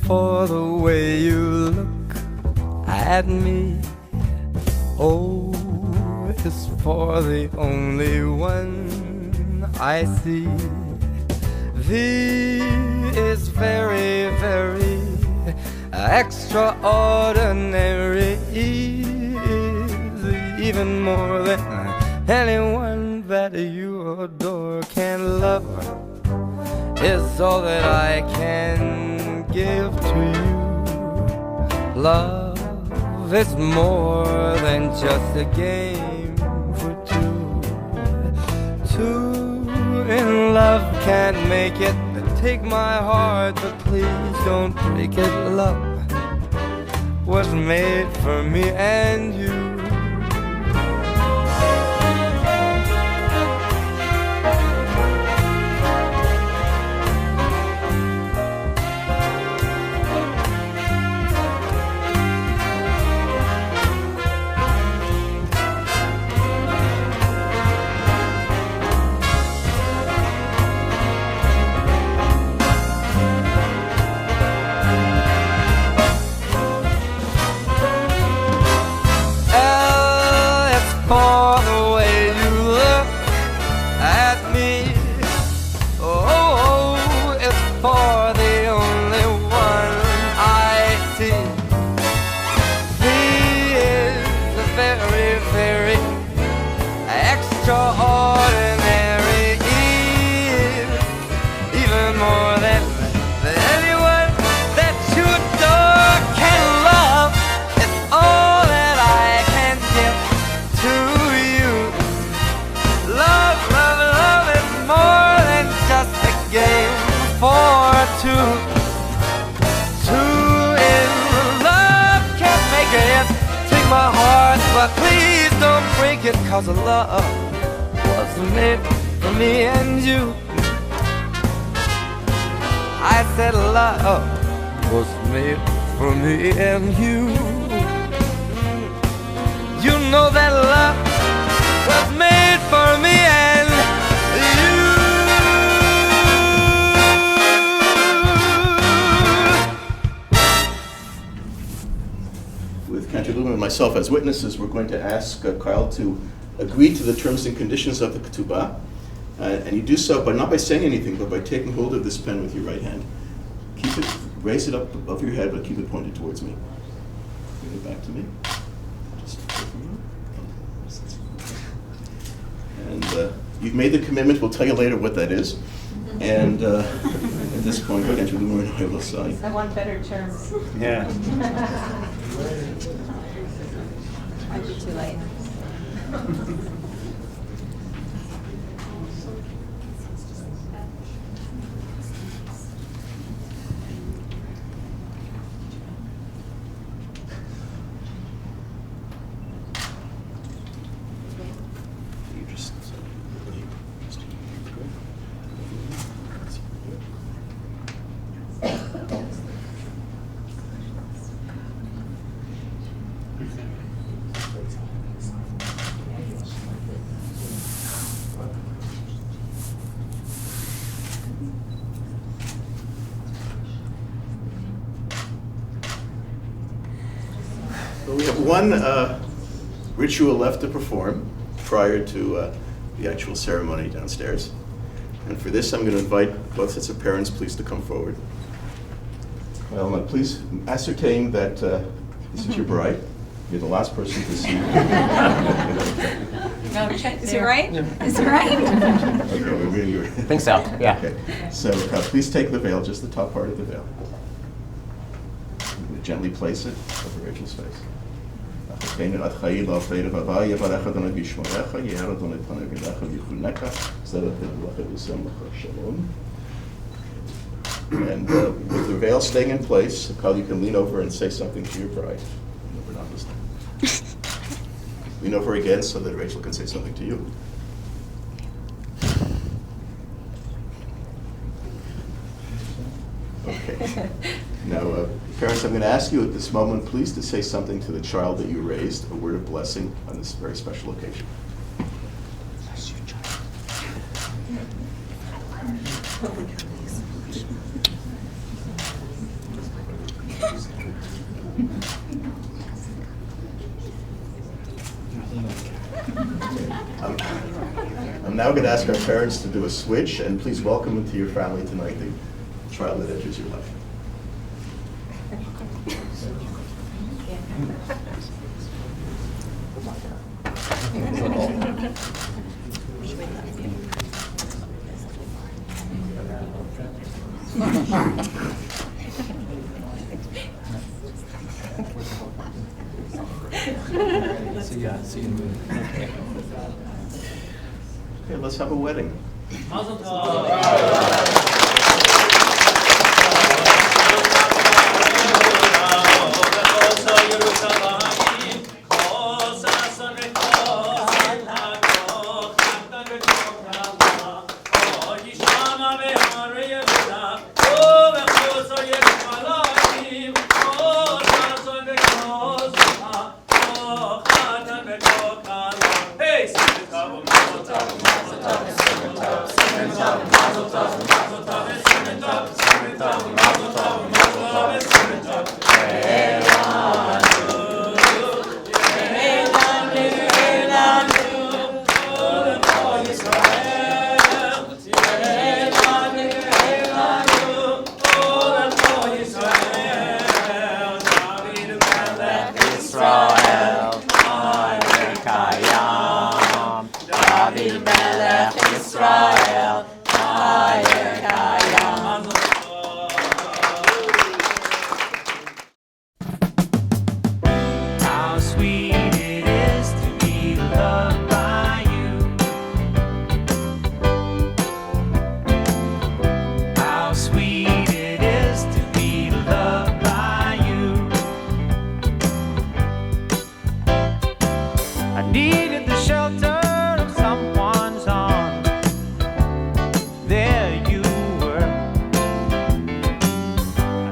for the way you look at me. O is for the only one I see. V is very, very extraordinary. E is even more than anyone that you adore can love. Is all that I can give to you. Love is more than just a game for two. Two in love can't make it. Take my heart, but please don't break it. Love was made for me and you. For the way you look at me. Oh, it's for the only one I see. He is very, very extraordinary. He is even more than anyone that you adore can love. It's all that I can give to you. Love, love, love is more than just a game for two. Two in love can't make it. Take my heart, but please don't break it. 'Cause love was made for me and you. I said love was made for me and you. You know that love was made for me and you. With Cantor Lumen and myself as witnesses, we're going to ask Kyle to agree to the terms and conditions of the ketubah. And you do so not by saying anything, but by taking hold of this pen with your right hand. Keep it, raise it up above your head, but keep it pointed towards me. Bring it back to me. And you've made the commitment. We'll tell you later what that is. And at this point, go into the room and I will sign. I want better terms. Yeah. Might be too late. We have one ritual left to perform prior to the actual ceremony downstairs. And for this, I'm going to invite both sets of parents, please, to come forward. Well, please ascertain that this is your bride. You're the last person to see. No, check. Is it right? Is it right? Okay, I think so, yeah. Okay, so please take the veil, just the top part of the veil. Gently place it over Rachel's face. And with the veil staying in place, Kyle, you can lean over and say something to your bride. No, we're not listening. Lean over again so that Rachel can say something to you. Okay. Now, parents, I'm going to ask you at this moment, please, to say something to the child that you raised, a word of blessing on this very special occasion. Bless you, child. I'm now going to ask our parents to do a switch, and please welcome into your family tonight the child that enters your life. See you in a minute. Okay, let's have a wedding. How sweet it is to be loved by you. How sweet it is to be loved by you. I needed the shelter of someone's arms. There you were.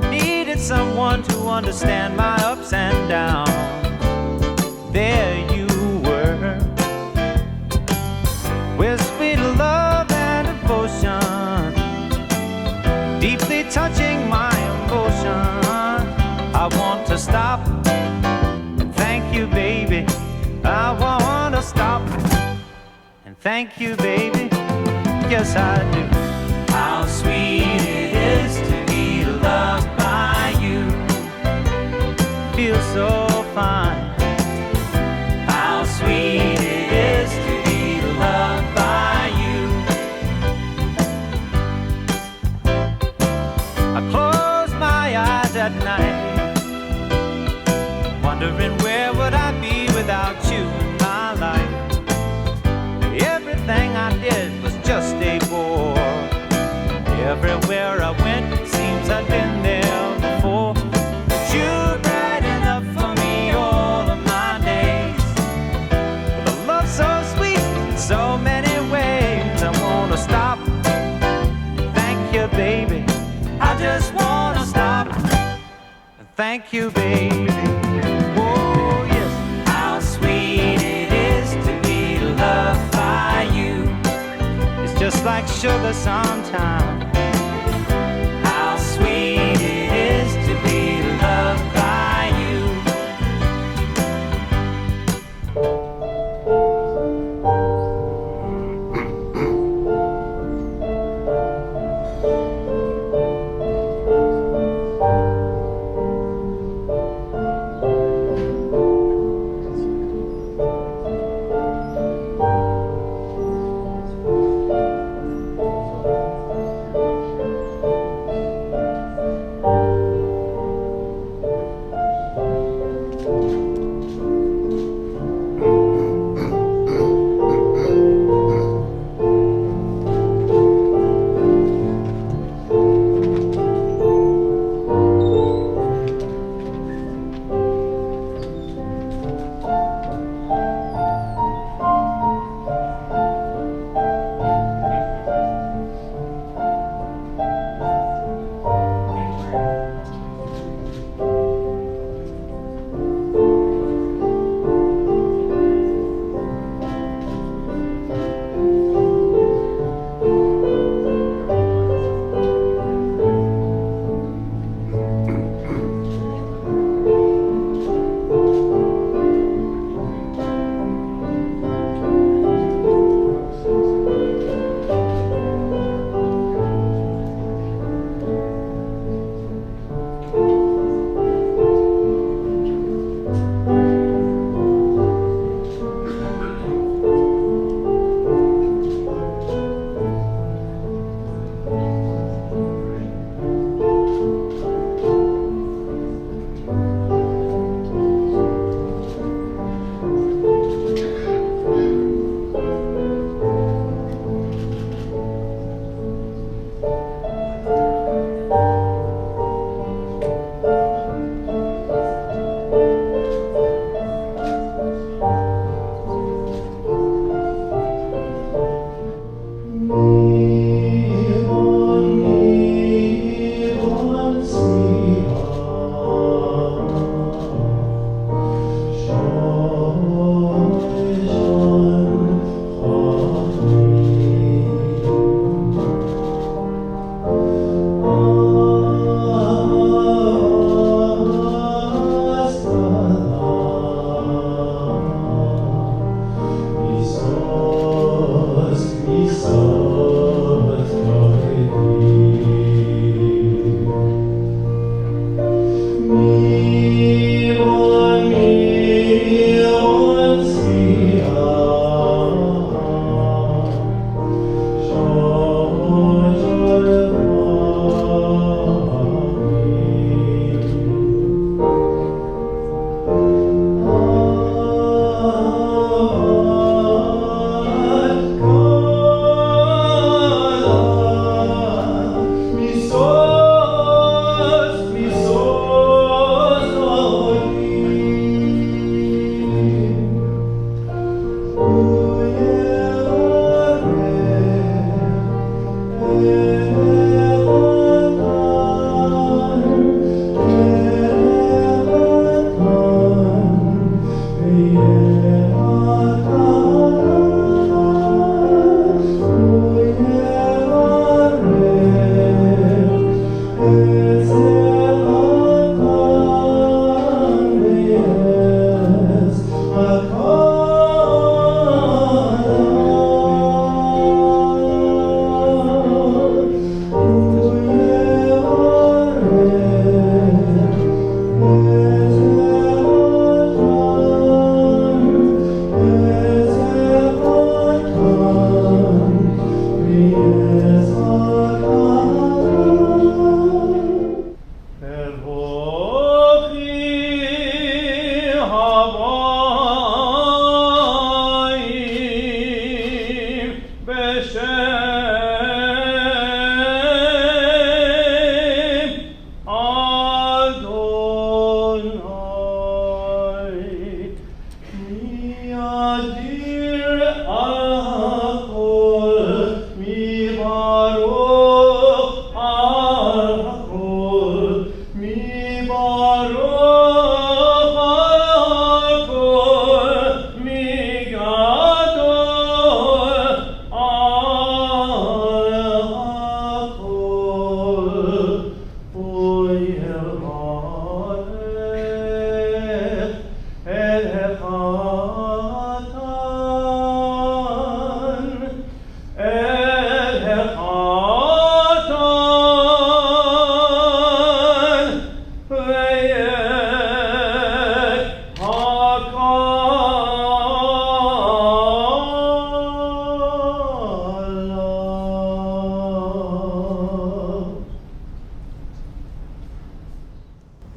I needed someone to understand my ups and downs. There you were, with sweet love and devotion, deeply touching my emotion. I want to stop and thank you, baby. I want to stop and thank you, baby. Yes, I do. How sweet it is to be loved by you. Feels so fine. How sweet it is to be loved by you. I close my eyes at night, wondering where would I be without you in my life. Everything I did was just a bore. Everywhere I went, it seems I've been there before. But you're bright enough for me all of my days. With a love so sweet in so many ways. I wanna stop and thank you, baby. I just wanna stop and thank you, baby. Oh yes, how sweet it is to be loved by you. It's just like sugar sometimes. How sweet it is to be loved by you.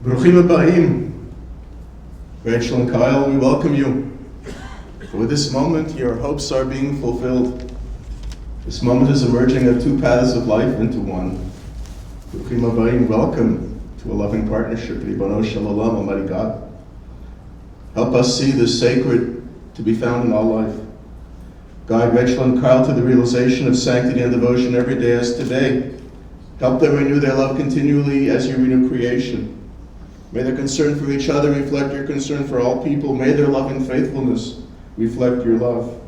Bruchim Aba'im. Rachel and Kyle, we welcome you. For with this moment, your hopes are being fulfilled. This moment is emerging of two paths of life into one. Bruchim Aba'im, welcome to a loving partnership. Ribono Shel Olam, Almighty God. Help us see the sacred to be found in all life. Guide Rachel and Kyle to the realization of sanctity and devotion every day as today. Help them renew their love continually as you renew creation. May their concern for each other reflect your concern for all people. May their loving faithfulness reflect your love.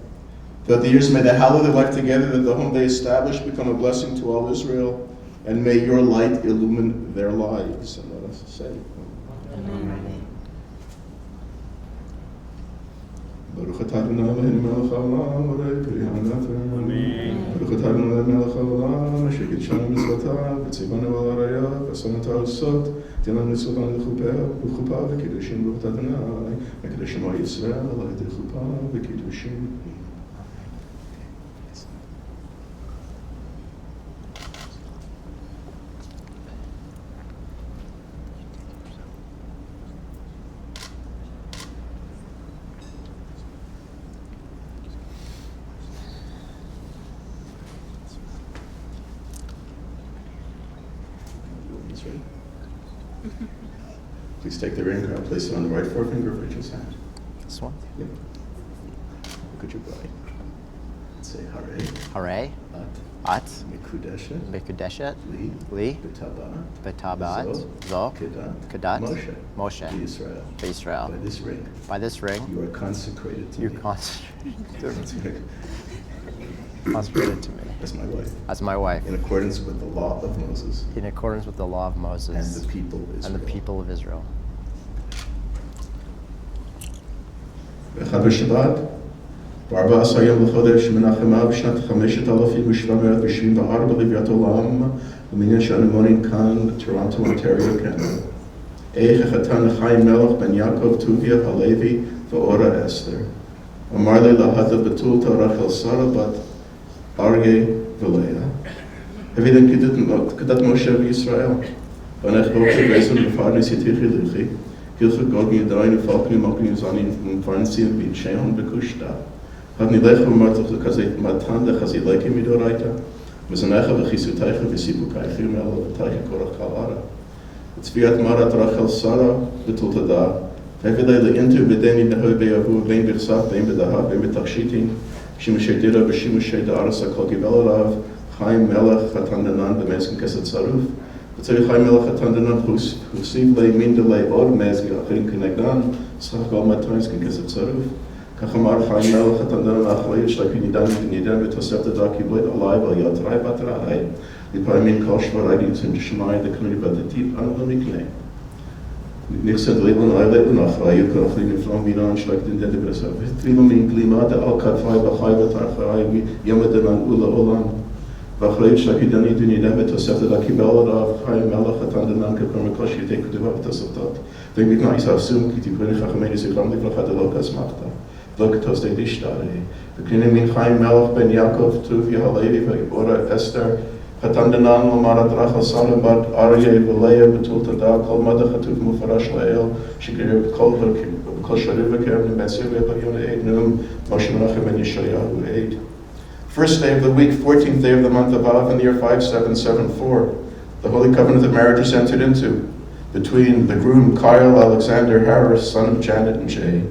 Throughout the years, may they hallow their life together, that the home they establish become a blessing to all Israel, and may your light illumine their lives. And let us say, Amen. Baruch atah Adonai Eloheinu melech haolam, borei pri ha'anathim. Amen. Baruch atah Adonai melech haolam, asher kidshanu mitzvotav, v'tzivanu al harayah, v'asonata osot, תן לסודן לחופה וקידושים ברוך אדוני, מקדש שמו ישראל, על ידי חופה וקידושים. Please take the ring, I'll place it on the right forefinger of Rachel's hand. This one? Yep. Look at your bride. Say Hare. Hare. At. Mekudeshet. Mekudeshet. Li. Betabat. Zo. Kedat. Moshe. Israel. By this ring. You are consecrated to me. Consecrated to me. As my wife. As my wife. In accordance with the law of Moses. In accordance with the law of Moses. And the people of Israel. And the people of Israel. Shabbat. ב-14 יום לחודש מנחם אב שנת 5774 בלוויית עולם, במניין שאנו מונים כאן בטורונטו, אונטריו, קנדה. איך החתן חיים מלך בן יעקב טוביה הלוי ואורה אסתר. אמר לי להדא בתולתא רחל שרה בת אריה ולאה. הביא להם כדת משה בישראל. ואנחנו בוקר בעצם בפרנס יתיחי לכי. Hilfe Gott mir deine Volken machen seinen Fernsehen wie Schein bekushta. Hat ni lech gemacht so kaze matan da khazi like mi doraita. Mesnacha ve khisutaycha ve sibukai khimel taycha korach kalara. It's viat marat rachel sara betulta da. Hevelele into bedeni de hobe avu ben birsat ben bedaha ben betakshitin. Shimshedira be shimshed arasa kolgivelav. Chaim melach hatandanan be mesken keset saruf. Tzarich Chaim melech hatandanan husiv le min de le or mezgi achirim kenegdan. Schach gal matayisken keset saruf. כך אמר חיים מלך התנדן האחראי שתקי נידן ותוספת דה קיבלת עליי ועל יתראי בתראי לפעמים כל שברי גיצים תשמעי דקנוני בדתית אנו לא מקנה נכסד לילון אילון אחראי וכרחלי נפלום מינן שלקתן דדה ברסה ותרילו מן גלימה דעל כתפי בחי ותרחי ימדנן אולה עולם ואחראי שתקי דנית ונידן ותוספת דה קיבל עליו חיים מלך התנדנן כפר מקוש יתי כתובה ותוספתות denk mit nice assume ki die König Achmedi sich lang gefragt hat der Lukas macht da Lokatos de Dishtare the König min Chaim Melech ben Yaakov Tuvi Halevi Ora Esther Hatandanan Lamara Rachel Sara bat Arya Velea betulta da kol madach hatuf mufarash lael shikir kol shariva kerem betzivah bayona eid num Moshe Menachem ben Yeshayahu eid. First day of the week, 14th day of the month of Av in the year 5774, the holy covenant of marriage is entered into between the groom Kyle Alexander Harris, son of Janet and Jay,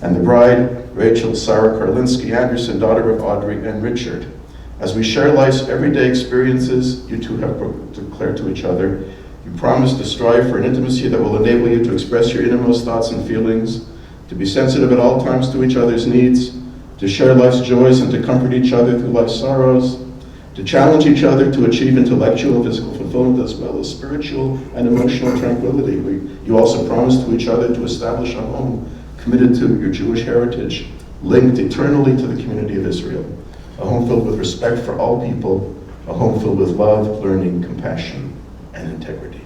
and the bride Rachel Sarah Karlinsky Anderson, daughter of Audrey and Richard. As we share life's everyday experiences, you two have declared to each other, you promise to strive for an intimacy that will enable you to express your innermost thoughts and feelings, to be sensitive at all times to each other's needs, to share life's joys and to comfort each other through life's sorrows, to challenge each other to achieve intellectual and physical fulfillment as well as spiritual and emotional tranquility. You also promised to each other to establish a home committed to your Jewish heritage, linked eternally to the community of Israel, a home filled with respect for all people, a home filled with love, learning, compassion, and integrity.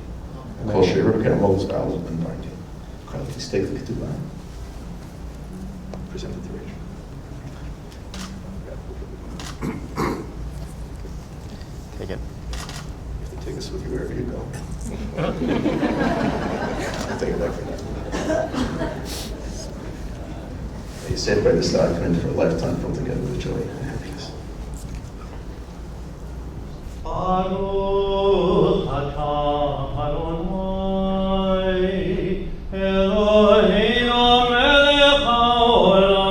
Kol She'er K'Amol Val and Barti. Please take the ketubah. Present it to Rachel. Take it. You have to take this with you wherever you go. I'll take it back for now. You saved by this document for a lifetime filled together with joy and happiness. Baruch atah Adonai Eloheinu melech haolam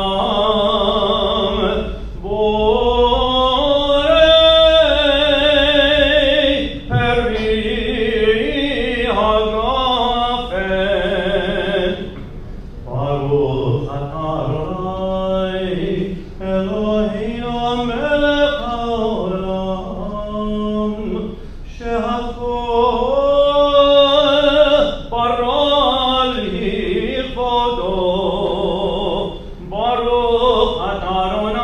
borei peri hagafen. Baruch atah Adonai Eloheinu melech haolam שהכל ברא לכבודו. ברוך אתה אדוני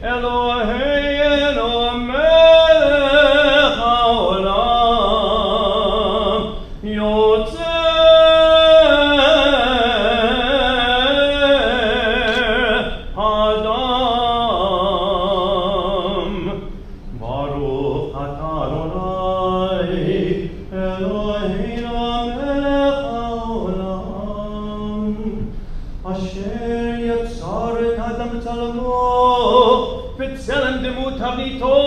אלוהינו מלך העולם יוצא אדם. ברוך אתה אדוני אלוהינו מלך העולם אשר יצר את האדם בצלמו בצלם דמות תבניתו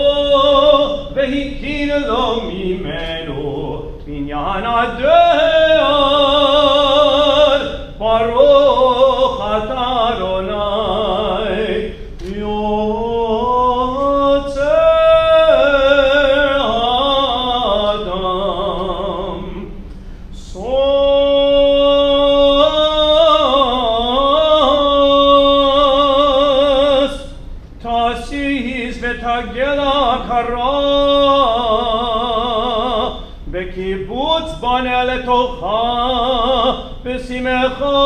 והתקין לו ממנו בניין הדעת. ברוך אתה אדוני יוצר האדם. שוס תסיס ותגלה קרה בקיבוץ בנה לתוכה בשמחה.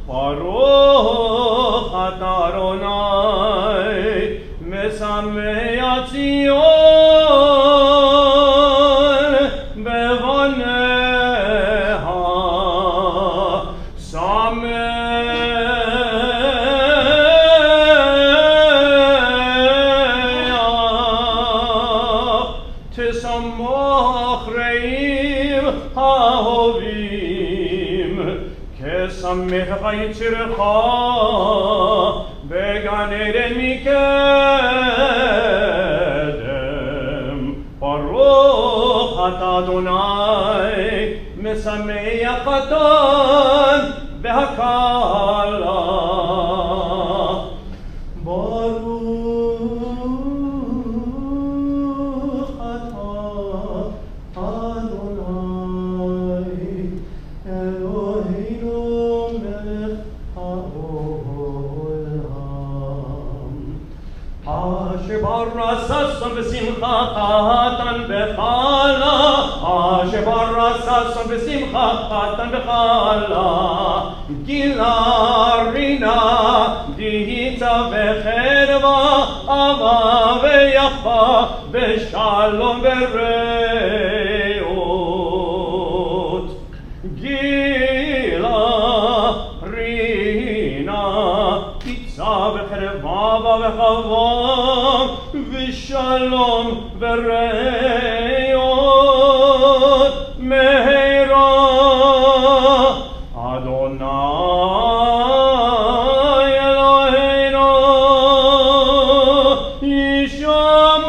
ברוך אתה אדוני משמח ציון בבניה שמח תשמח רעים האהובים כשמח יצירך בגן עדן מקדם. ברוך אתה אדוני משמח חתן והכלה. ברוך אתה אדוני אלוהינו מלך העולם אשר ברא ששון ושמחה חתן וכלה. אשר ברא ששון ושמחה חתן וכלה גילה רינה דיצה וחדווה אהבה ויפה ושלום ורעות. גילה רינה דיצה וחדווה וחווה ושלום ורעות מהרה. אדוני אלוהינו ישמע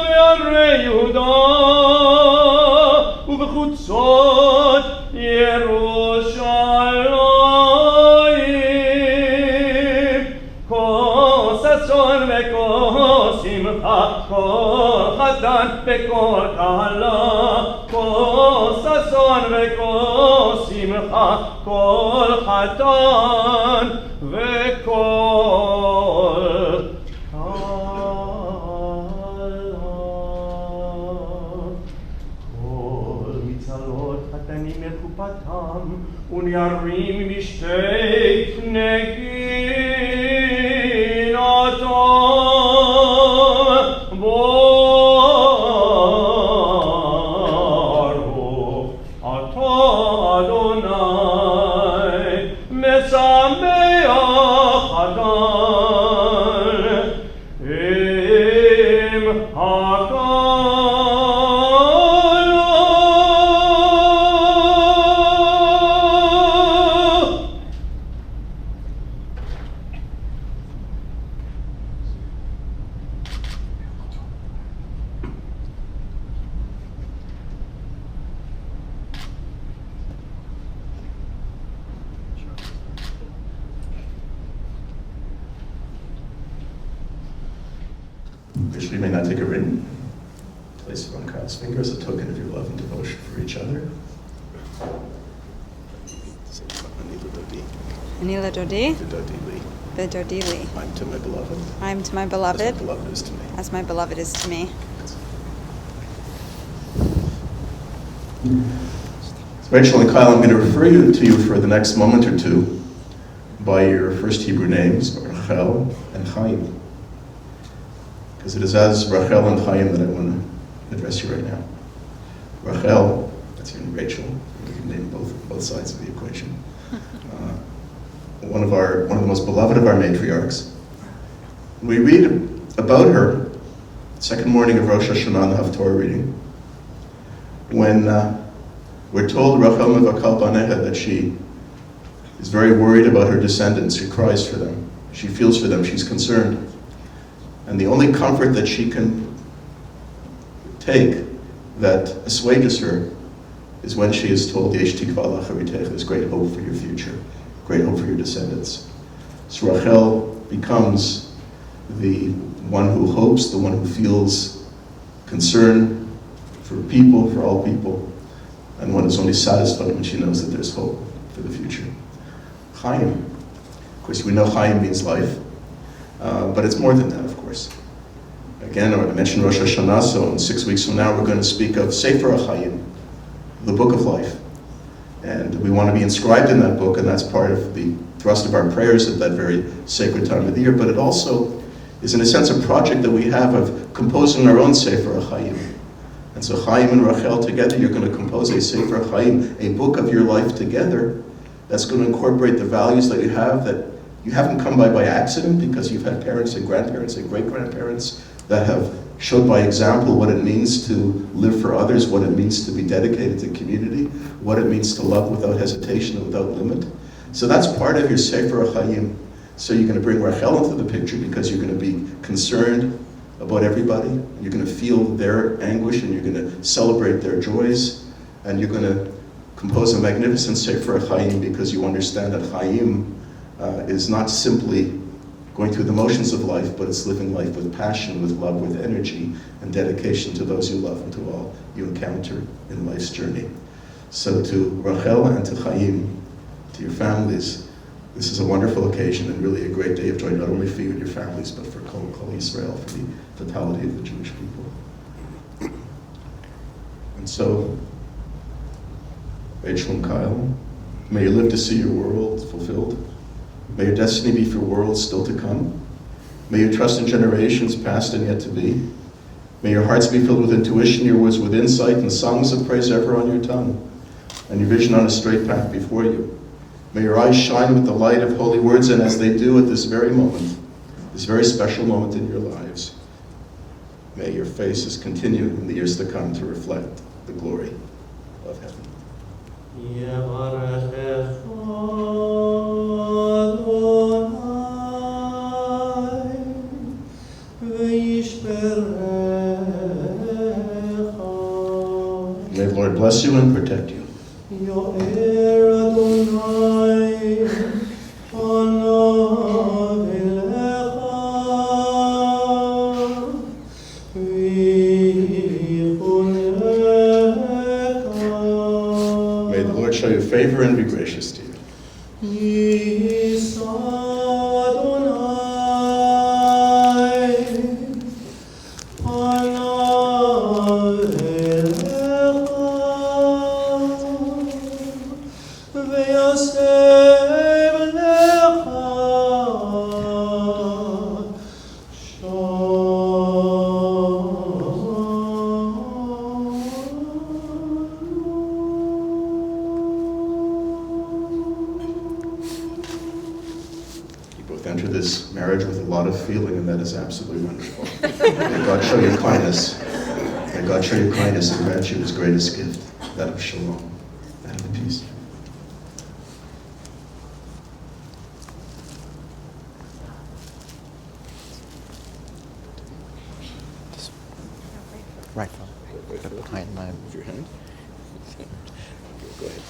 בערי יהודה ובחוצות ירושלים. כל ששון וכל שמחה כל חתן וכל כלה. כל ששון וכל שמחה כל חתן חתם וניירים משתי נגינתו ברוך אתה אדוני משמח אדון עם הקול Rachel, you may not take a ring. Place it on Kyle's finger as a token of your love and devotion for each other. Anila Dodi, Dodili. Bedodili. I'm to my beloved. I'm to my As beloved, my beloved is to me. as my beloved is to me. Rachel and Kyle, I'm going to refer you to you for the next moment or two by your first Hebrew names, Rachel and Chaim. Because it is as Rachel and Chaim that I want to address you right now. Rachel, that's your name, Rachel. You can name both sides of the equation. One of the most beloved of our matriarchs. We read about her second morning of Rosh Hashanah in the Haftorah reading, when we're told Rachel Mevakal Baneha that she is very worried about her descendants. She cries for them. She feels for them. She's concerned. And the only comfort that she can take that assuages her is when she is told, Yesh tikva lacharitecha, there's great hope for your future, great hope for your descendants. So Rachel becomes the one who hopes, the one who feels concern for people, for all people, and one is only satisfied when she knows that there's hope for the future. Chaim. Of course, we know Chaim means life, but it's more than that, of course. Again, I mentioned Rosh Hashanah, so in 6 weeks from now we're going to speak of Sefer HaChaim, the book of life. And we want to be inscribed in that book, and that's part of the thrust of our prayers at that very sacred time of the year, but it also is in a sense a project that we have of composing our own Sefer HaChaim. And so Chaim and Rachel together, you're going to compose a Sefer HaChaim, a book of your life together, that's going to incorporate the values that you haven't come by accident, because you've had parents and grandparents and great-grandparents that have showed by example what it means to live for others, what it means to be dedicated to community, what it means to love without hesitation and without limit. So that's part of your Sefer HaChaim. So you're going to bring Rachel into the picture because you're going to be concerned about everybody, and you're going to feel their anguish, and you're going to celebrate their joys, and you're going to compose a magnificent Sefer HaChaim because you understand that Chaim is not simply going through the motions of life, but it's living life with passion, with love, with energy, and dedication to those you love and to all you encounter in life's journey. So to Rachel and to Chaim, to your families, this is a wonderful occasion and really a great day of joy, not only for you and your families, but for Kol Yisrael, for the totality of the Jewish people. And so, Rachel and Kyle, may you live to see your world fulfilled. May your destiny be for worlds still to come. May you trust in generations past and yet to be. May your hearts be filled with intuition, your words with insight, and songs of praise ever on your tongue, and your vision on a straight path before you. May your eyes shine with the light of holy words, and as they do at this very moment, this very special moment in your lives, may your faces continue in the years to come to reflect the glory of heaven. May the Lord bless you and protect you. May the Lord show you favor and be gracious to you. of feeling, and that is absolutely wonderful. May God show you kindness. May God show you kindness and grant you his greatest gift, that of shalom, that of peace. Right phone. Behind my. Move your hand. Go ahead.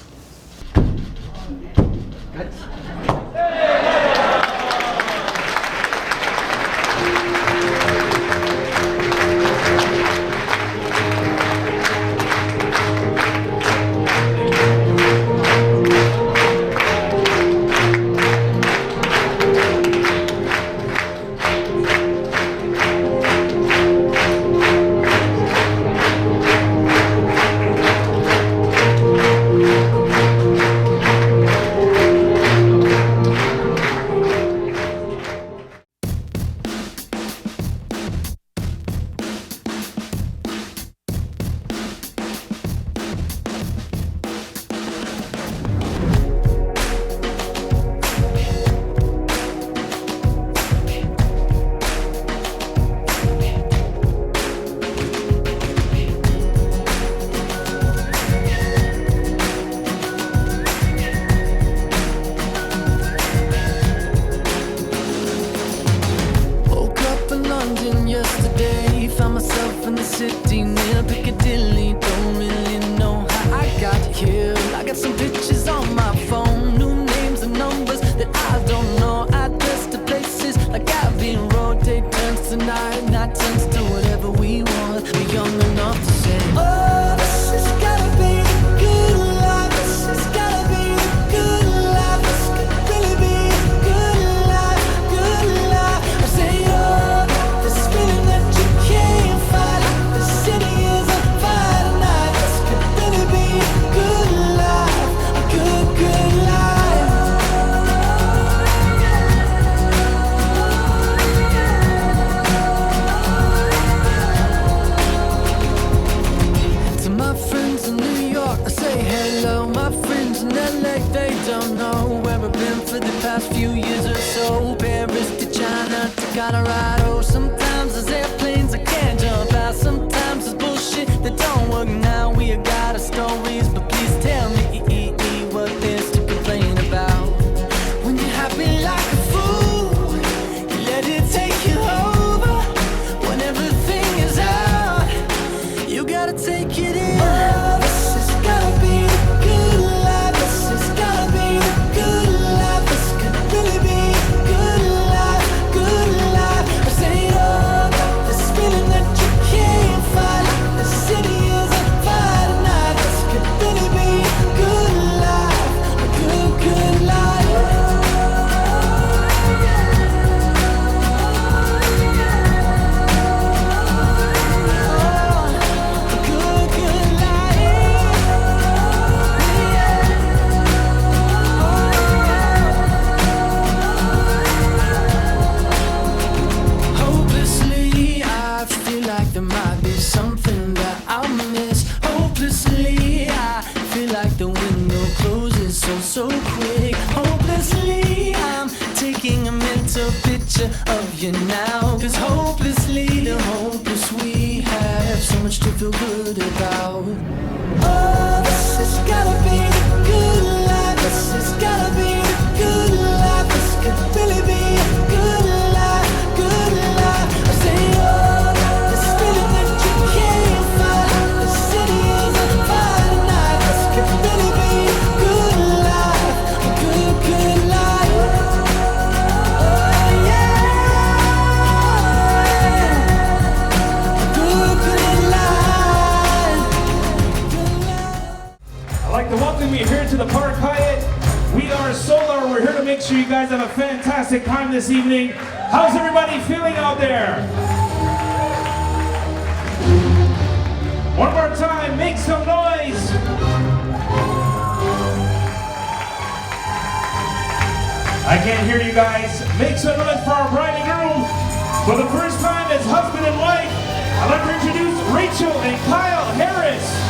Time this evening. How's everybody feeling out there? One more time, make some noise. I can't hear you guys. Make some noise for our bride and groom. For the first time as husband and wife, I'd like to introduce Rachel and Kyle Harris.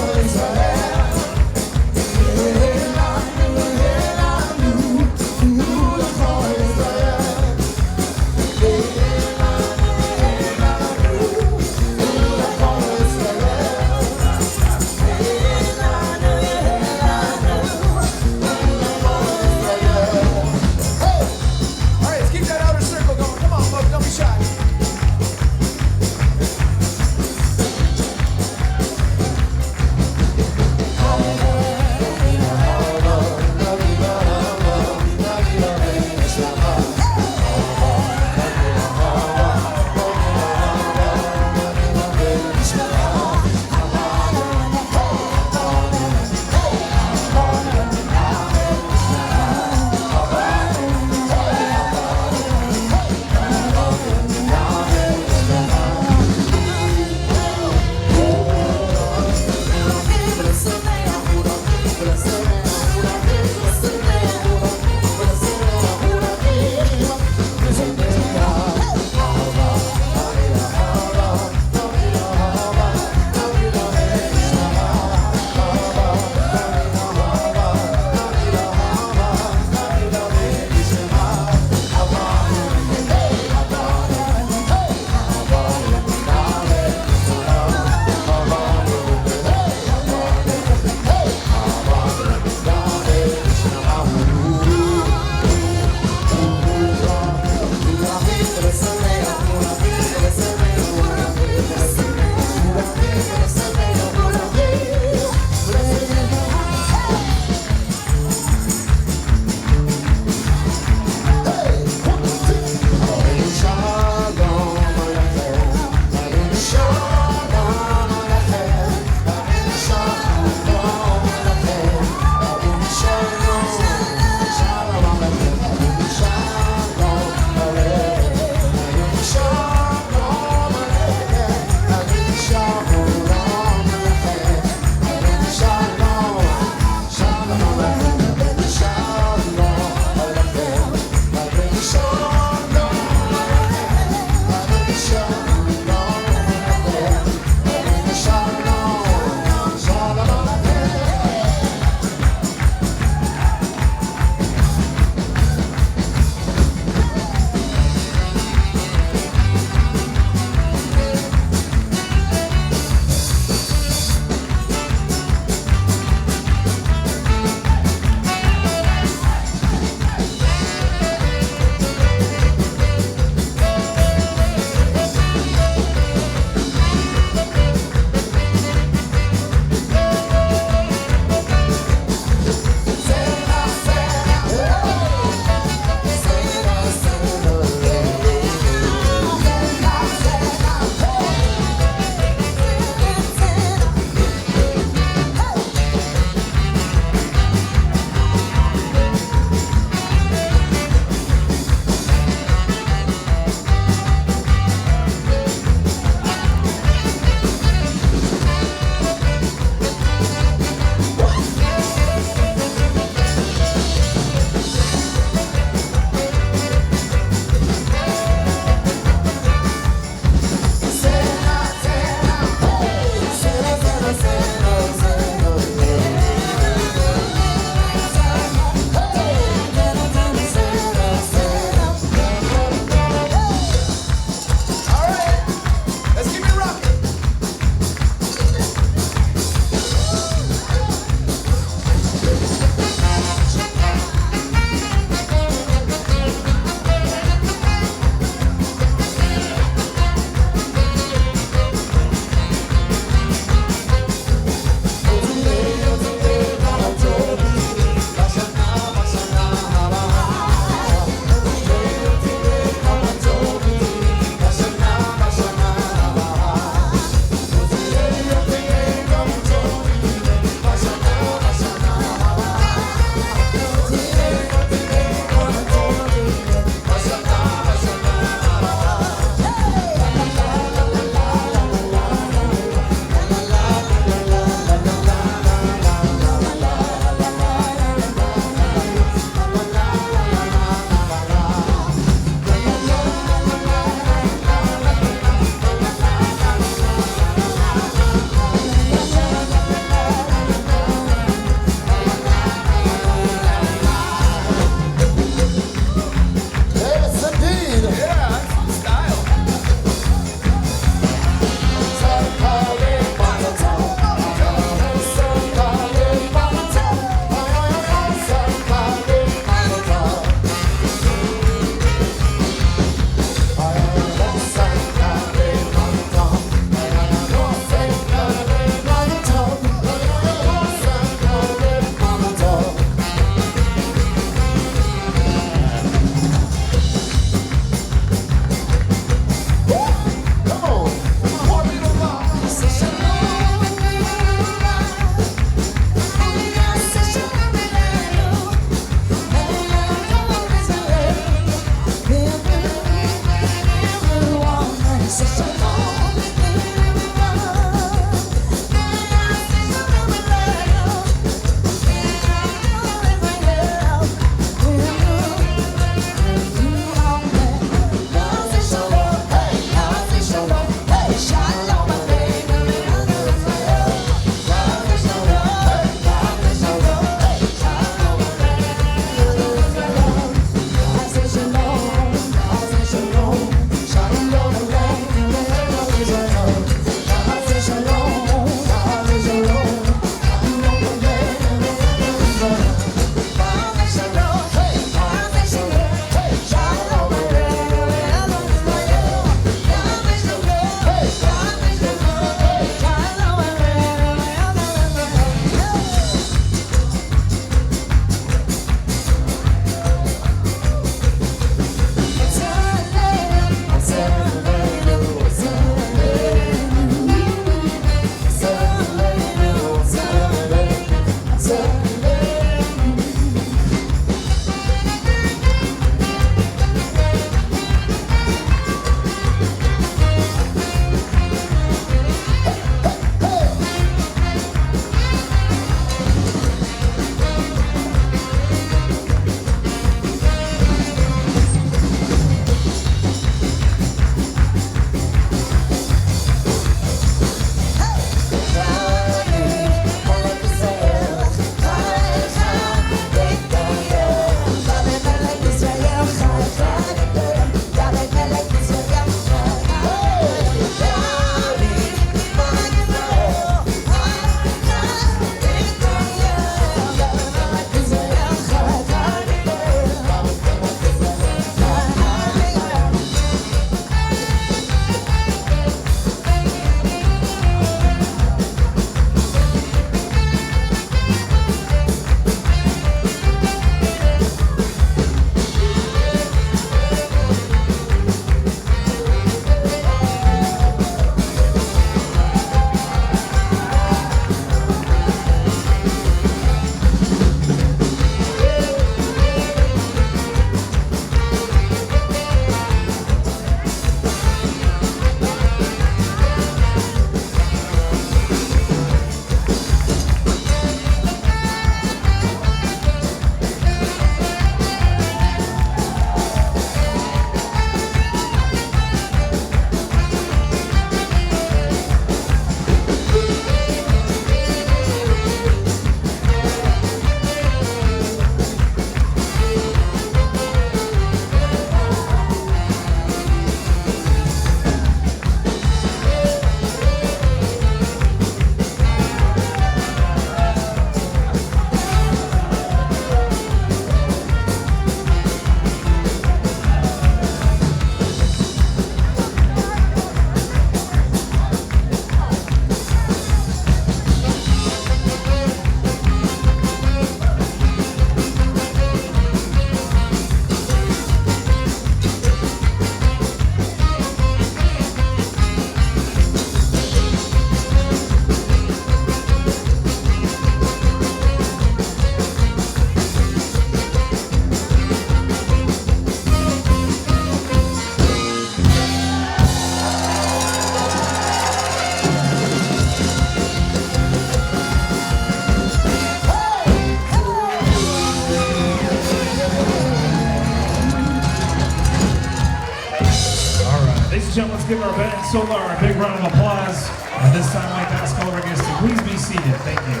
give our band Solar a big round of applause. And this time I'd like to ask all of our guests to please be seated. Thank you.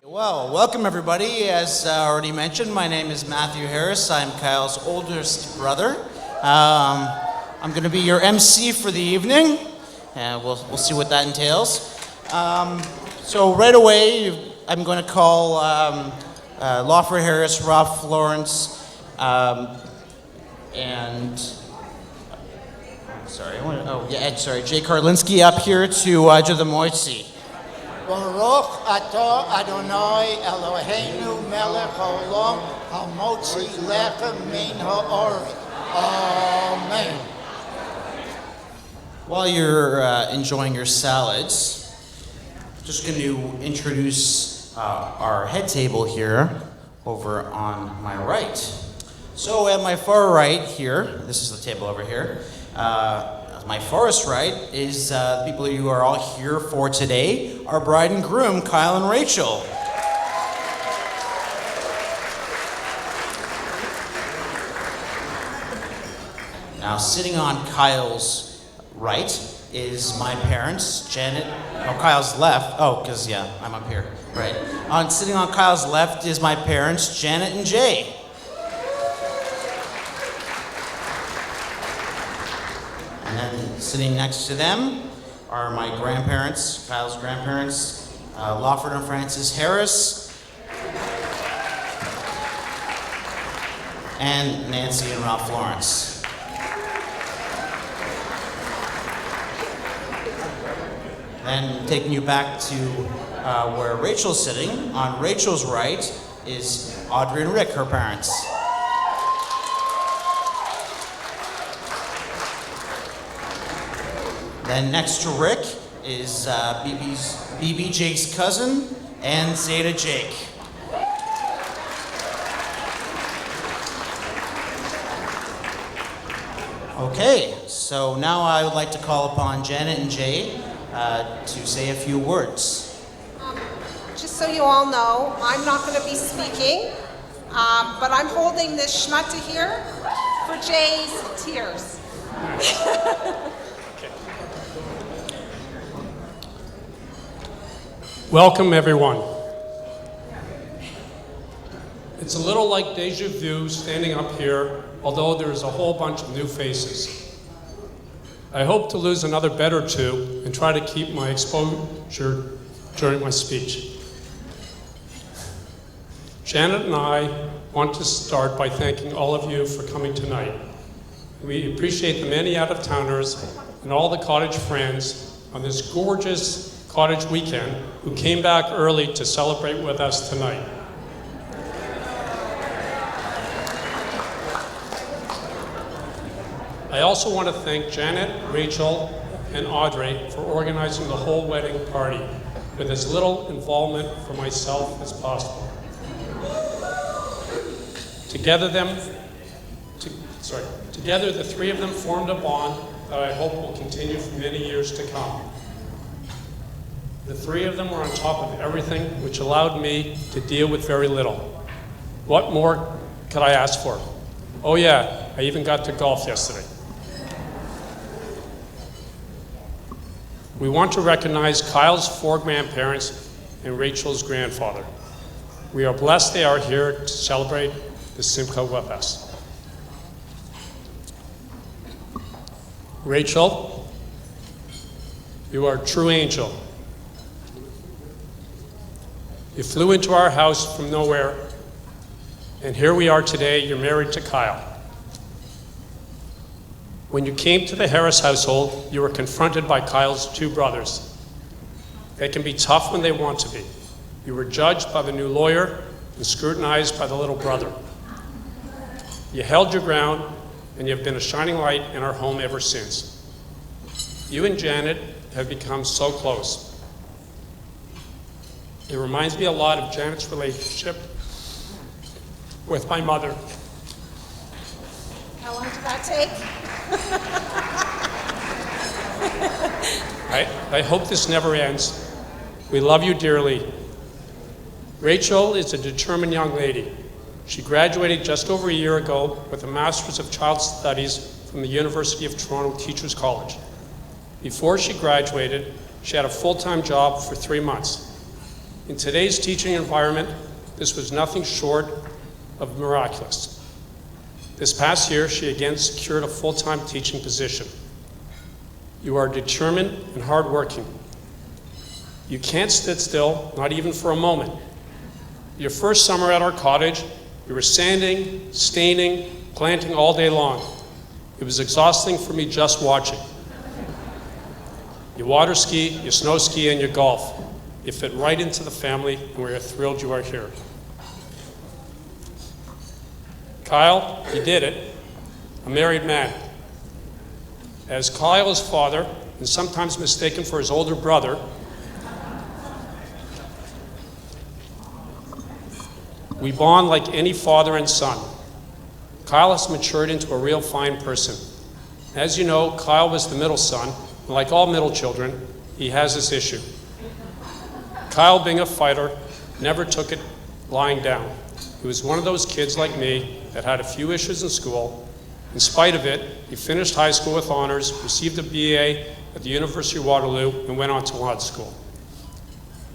Well, welcome everybody. As already mentioned, my name is Matthew Harris. I'm Kyle's oldest brother. I'm going to be your MC for the evening, and we'll see what that entails. So right away, I'm going to call Lawford Harris, Rob Florence, and Jay Karlinski up here to do the Moitzi. Baruch atah Adonai Eloheinu melech haolam hamotzi lechem min ha'aretz. Amen. While you're enjoying your salads, just going to introduce our head table here over on my right. So at my far right here, this is the table over here, my farthest right is the people you are all here for today, our bride and groom, Kyle and Rachel. Now sitting on Kyle's right is my parents, Janet, Kyle's left, because I'm up here, right. Sitting on Kyle's left is my parents, Janet and Jay. And then sitting next to them are my grandparents, Kyle's grandparents, Lawford and Frances Harris, and Nancy and Ralph Lawrence. Then taking you back to where Rachel's sitting, on Rachel's right is Audrey and Rick, her parents. Then next to Rick is BB Jake's cousin and Zeta Jake. Okay, so now I would like to call upon Janet and Jay to say a few words. Just so you all know, I'm not going to be speaking, but I'm holding this schmutta here for Jay's tears. Welcome, everyone. It's a little like deja vu standing up here, although there's a whole bunch of new faces. I hope to lose another bet or two and try to keep my exposure during my speech. Janet and I want to start by thanking all of you for coming tonight. We appreciate the many out-of-towners and all the cottage friends on this gorgeous cottage weekend who came back early to celebrate with us tonight. I also want to thank Janet, Rachel, and Audrey for organizing the whole wedding party with as little involvement from myself as possible. Together, the three of them formed a bond that I hope will continue for many years to come. The three of them were on top of everything, which allowed me to deal with very little. What more could I ask for? Oh yeah, I even got to golf yesterday. We want to recognize Kyle's 4 grandparents and Rachel's grandfather. We are blessed they are here to celebrate the Simcha with us. Rachel, you are a true angel. You flew into our house from nowhere, and here we are today, you're married to Kyle. When you came to the Harris household, you were confronted by Kyle's 2 brothers. They can be tough when they want to be. You were judged by the new lawyer and scrutinized by the little brother. You held your ground, and you have been a shining light in our home ever since. You and Janet have become so close. It reminds me a lot of Janet's relationship with my mother. How long did that take? I hope this never ends. We love you dearly. Rachel is a determined young lady. She graduated just over a year ago with a Master's of Child Studies from the University of Toronto Teachers College. Before she graduated, she had a full-time job for 3 months. In today's teaching environment, this was nothing short of miraculous. This past year, she again secured a full-time teaching position. You are determined and hardworking. You can't sit still, not even for a moment. Your first summer at our cottage, you were sanding, staining, planting all day long. It was exhausting for me just watching. You water ski, you snow ski, and you golf. You fit right into the family, and we are thrilled you are here. Kyle, he did it, a married man. As Kyle's father, and sometimes mistaken for his older brother, we bond like any father and son. Kyle has matured into a real fine person. As you know, Kyle was the middle son, and like all middle children, he has this issue. Kyle, being a fighter, never took it lying down. He was one of those kids like me that had a few issues in school. In spite of it, he finished high school with honors, received a BA at the University of Waterloo, and went on to law school.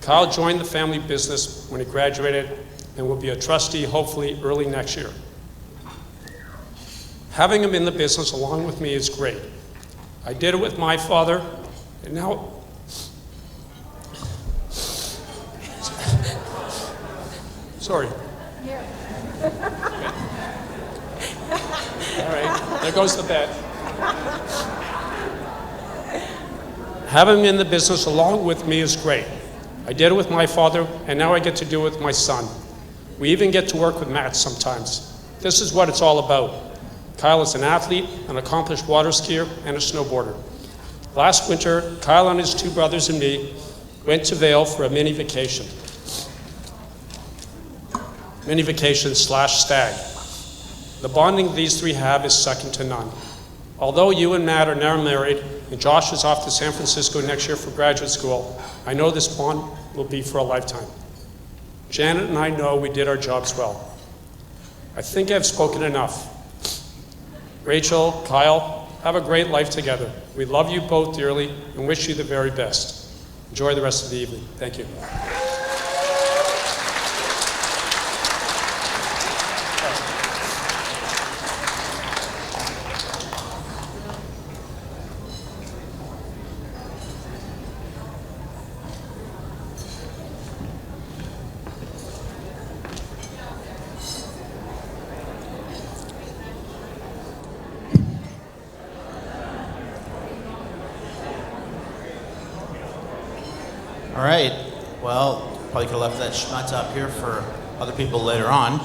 Kyle joined the family business when he graduated and will be a trustee hopefully early next year. Having him in the business along with me is great. I did it with my father, and now, sorry. All right, there goes the bet. Having him in the business along with me is great. I did it with my father, and now I get to do it with my son. We even get to work with Matt sometimes. This is what it's all about. Kyle is an athlete, an accomplished water skier, and a snowboarder. Last winter, Kyle and his 2 brothers and me went to Vail for a mini vacation. Mini vacation / stag. The bonding these 3 have is second to none. Although you and Matt are now married, and Josh is off to San Francisco next year for graduate school, I know this bond will be for a lifetime. Janet and I know we did our jobs well. I think I've spoken enough. Rachel, Kyle, have a great life together. We love you both dearly and wish you the very best. Enjoy the rest of the evening. Thank you. All right, well, probably could have left that schmutz up here for other people later on.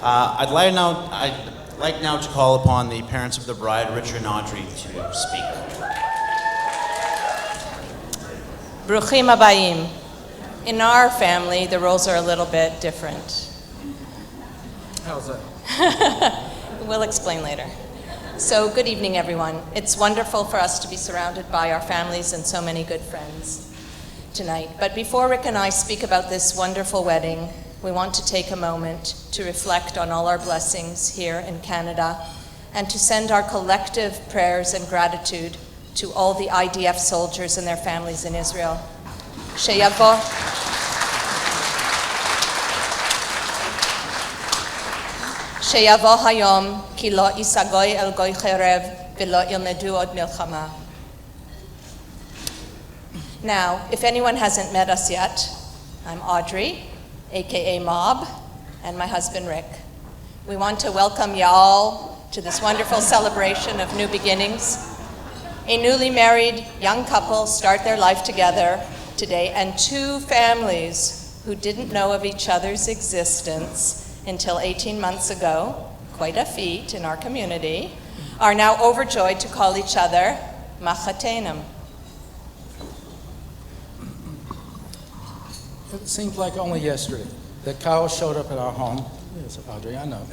I'd like now to call upon the parents of the bride, Richard and Audrey, to speak. Bruchim Abayim. In our family, the roles are a little bit different. How's that? We'll explain later. So, good evening, everyone. It's wonderful for us to be surrounded by our families and so many good friends tonight. But before Rick and I speak about this wonderful wedding, we want to take a moment to reflect on all our blessings here in Canada and to send our collective prayers and gratitude to all the IDF soldiers and their families in Israel. Sheyavo. Sheyavo hayom ki lo isagoy el goy cherev v'lo ilmedu od milchama. Now, if anyone hasn't met us yet, I'm Audrey, aka Mob, and my husband Rick. We want to welcome y'all to this wonderful celebration of new beginnings. A newly married young couple start their life together today, and 2 families who didn't know of each other's existence until 18 months ago, quite a feat in our community, are now overjoyed to call each other Machatenim. It seems like only yesterday that Kyle showed up at our home. Yes, Audrey, I know.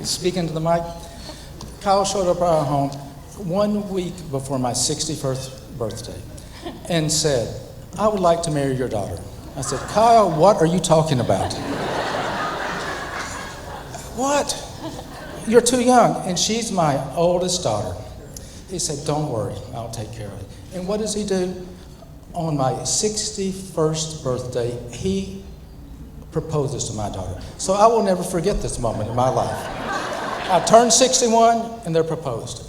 Speaking to the mic. Kyle showed up at our home 1 week before my 61st birthday. and said, "I would like to marry your daughter." I said, "Kyle, what are you talking about?" "What? You're too young, and she's my oldest daughter." He said, "Don't worry, I'll take care of it." And what does he do? On my 61st birthday, he proposes to my daughter. So I will never forget this moment in my life. I turned 61, and they're proposed.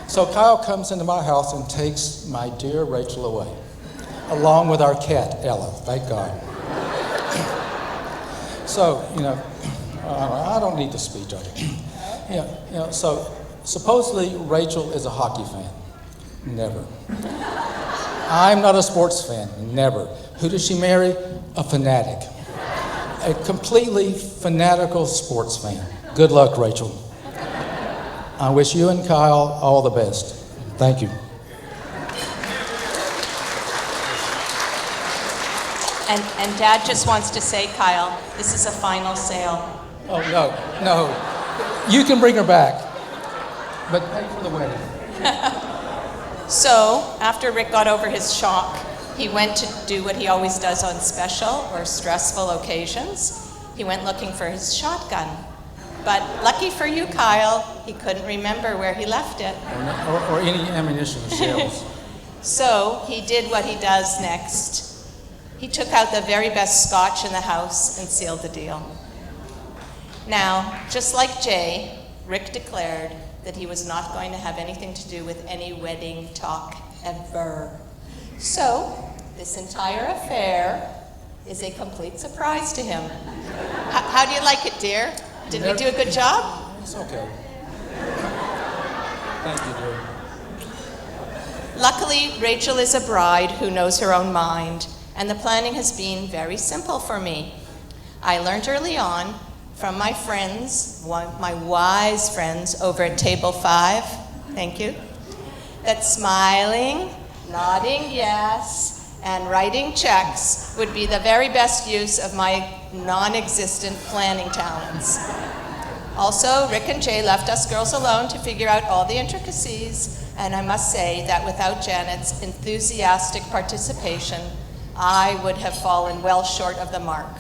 So Kyle comes into my house and takes my dear Rachel away, along with our cat, Ella, thank God. So, I don't need the speech of it. So supposedly Rachel is a hockey fan. Never. I'm not a sports fan. Never. Who does she marry? A fanatic. A completely fanatical sports fan. Good luck, Rachel. I wish you and Kyle all the best. Thank you. And Dad just wants to say, Kyle, this is a final sale. Oh, no. You can bring her back, but pay for the wedding. So, after Rick got over his shock, he went to do what he always does on special or stressful occasions. He went looking for his shotgun. But lucky for you, Kyle, he couldn't remember where he left it. Or any ammunition or shells. So he did what he does next. He took out the very best scotch in the house and sealed the deal. Now, just like Jay, Rick declared that he was not going to have anything to do with any wedding talk ever. So, this entire affair is a complete surprise to him. How do you like it, dear? Did we do a good job? It's okay. Thank you, dear. Luckily, Rachel is a bride who knows her own mind, and the planning has been very simple for me. I learned early on from my friends, my wise friends over at Table 5, thank you, that smiling, nodding yes, and writing checks would be the very best use of my non-existent planning talents. Also, Rick and Jay left us girls alone to figure out all the intricacies, and I must say that without Janet's enthusiastic participation, I would have fallen well short of the mark.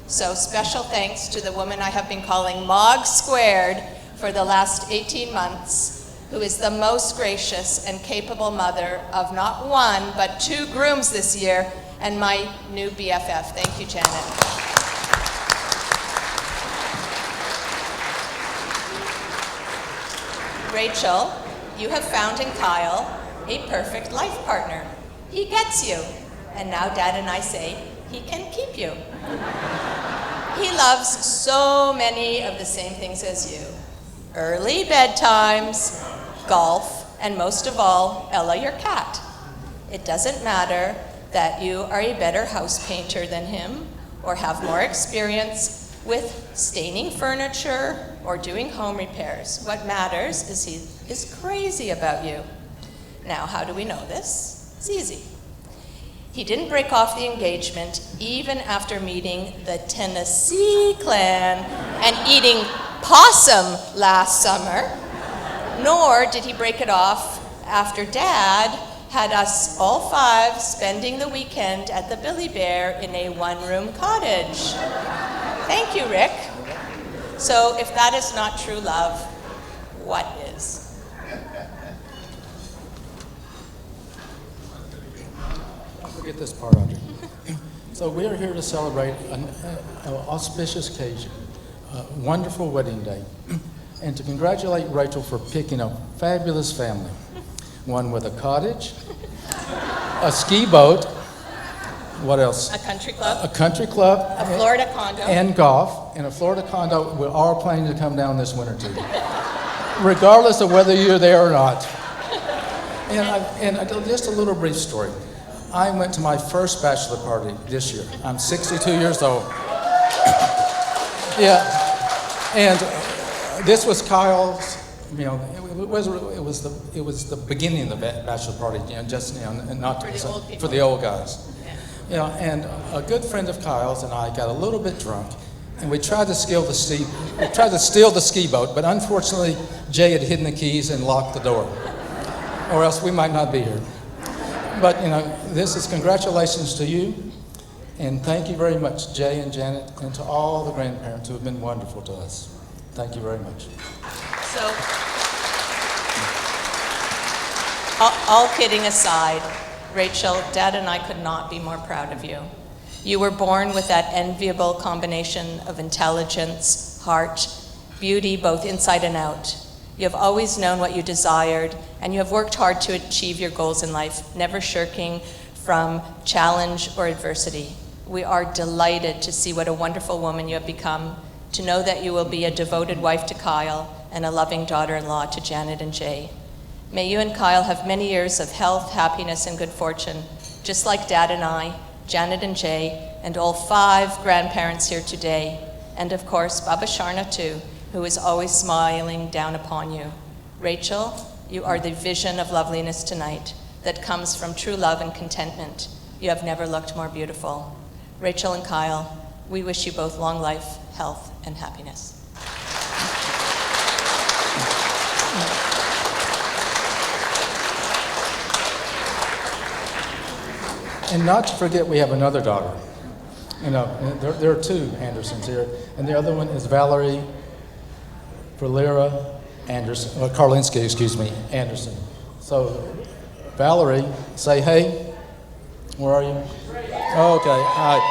So special thanks to the woman I have been calling Mog Squared for the last 18 months, who is the most gracious and capable mother of not one, but 2 grooms this year, and my new BFF. Thank you, Janet. Rachel, you have found in Kyle a perfect life partner. He gets you. And now Dad and I say, he can keep you. He loves so many of the same things as you. Early bedtimes, golf, and most of all, Ella, your cat. It doesn't matter that you are a better house painter than him or have more experience with staining furniture or doing home repairs. What matters is he is crazy about you. Now, how do we know this? It's easy. He didn't break off the engagement even after meeting the Tennessee clan and eating possum last summer, nor did he break it off after Dad had us all 5 spending the weekend at the Billy Bear in a 1-room cottage. Thank you, Rick. So if that is not true love, what is? Forget this part, Audrey. So we are here to celebrate an auspicious occasion, a wonderful wedding day, and to congratulate Rachel for picking a fabulous family. One with a cottage, a ski boat, what else? A country club. A country club. A Florida condo. And golf. And a Florida condo we're all planning to come down this winter to, regardless of whether you're there or not. And just a little brief story. I went to my first bachelor party this year. I'm 62 years old. Yeah, and this was Kyle's. It was the beginning of the bachelor party. And not for the old guys. Yeah. And a good friend of Kyle's and I got a little bit drunk, and we tried to steal the ski boat, but unfortunately Jay had hidden the keys and locked the door, or else we might not be here. But, this is congratulations to you. And thank you very much, Jay and Janet, and to all the grandparents who have been wonderful to us. Thank you very much. So, all kidding aside, Rachel, Dad and I could not be more proud of you. You were born with that enviable combination of intelligence, heart, beauty, both inside and out. You have always known what you desired, and you have worked hard to achieve your goals in life, never shirking from challenge or adversity. We are delighted to see what a wonderful woman you have become, to know that you will be a devoted wife to Kyle and a loving daughter-in-law to Janet and Jay. May you and Kyle have many years of health, happiness, and good fortune, just like Dad and I, Janet and Jay, and all 5 grandparents here today, and of course, Baba Sharna too, who is always smiling down upon you. Rachel, you are the vision of loveliness tonight that comes from true love and contentment. You have never looked more beautiful. Rachel and Kyle, we wish you both long life, health, and happiness. And not to forget, we have another daughter. There are 2 Andersons here, and the other one is Valerie Valera Anderson, Karlinski, Anderson. So, Valerie, say hey. Where are you? Okay, all right.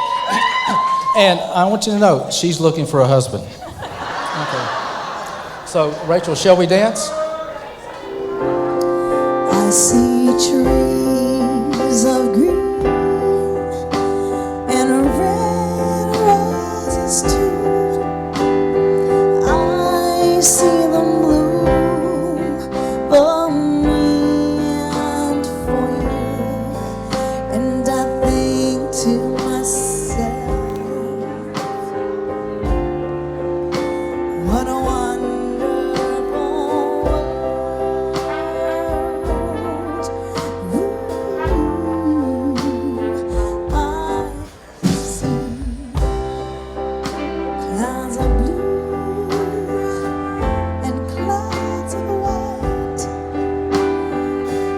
And I want you to know, she's looking for a husband. Okay. So, Rachel, shall we dance? I see trees of green and red roses too. I see them bloom for me and for you, and I think to myself, what a wonderful world. I see clouds of blue and clouds of white,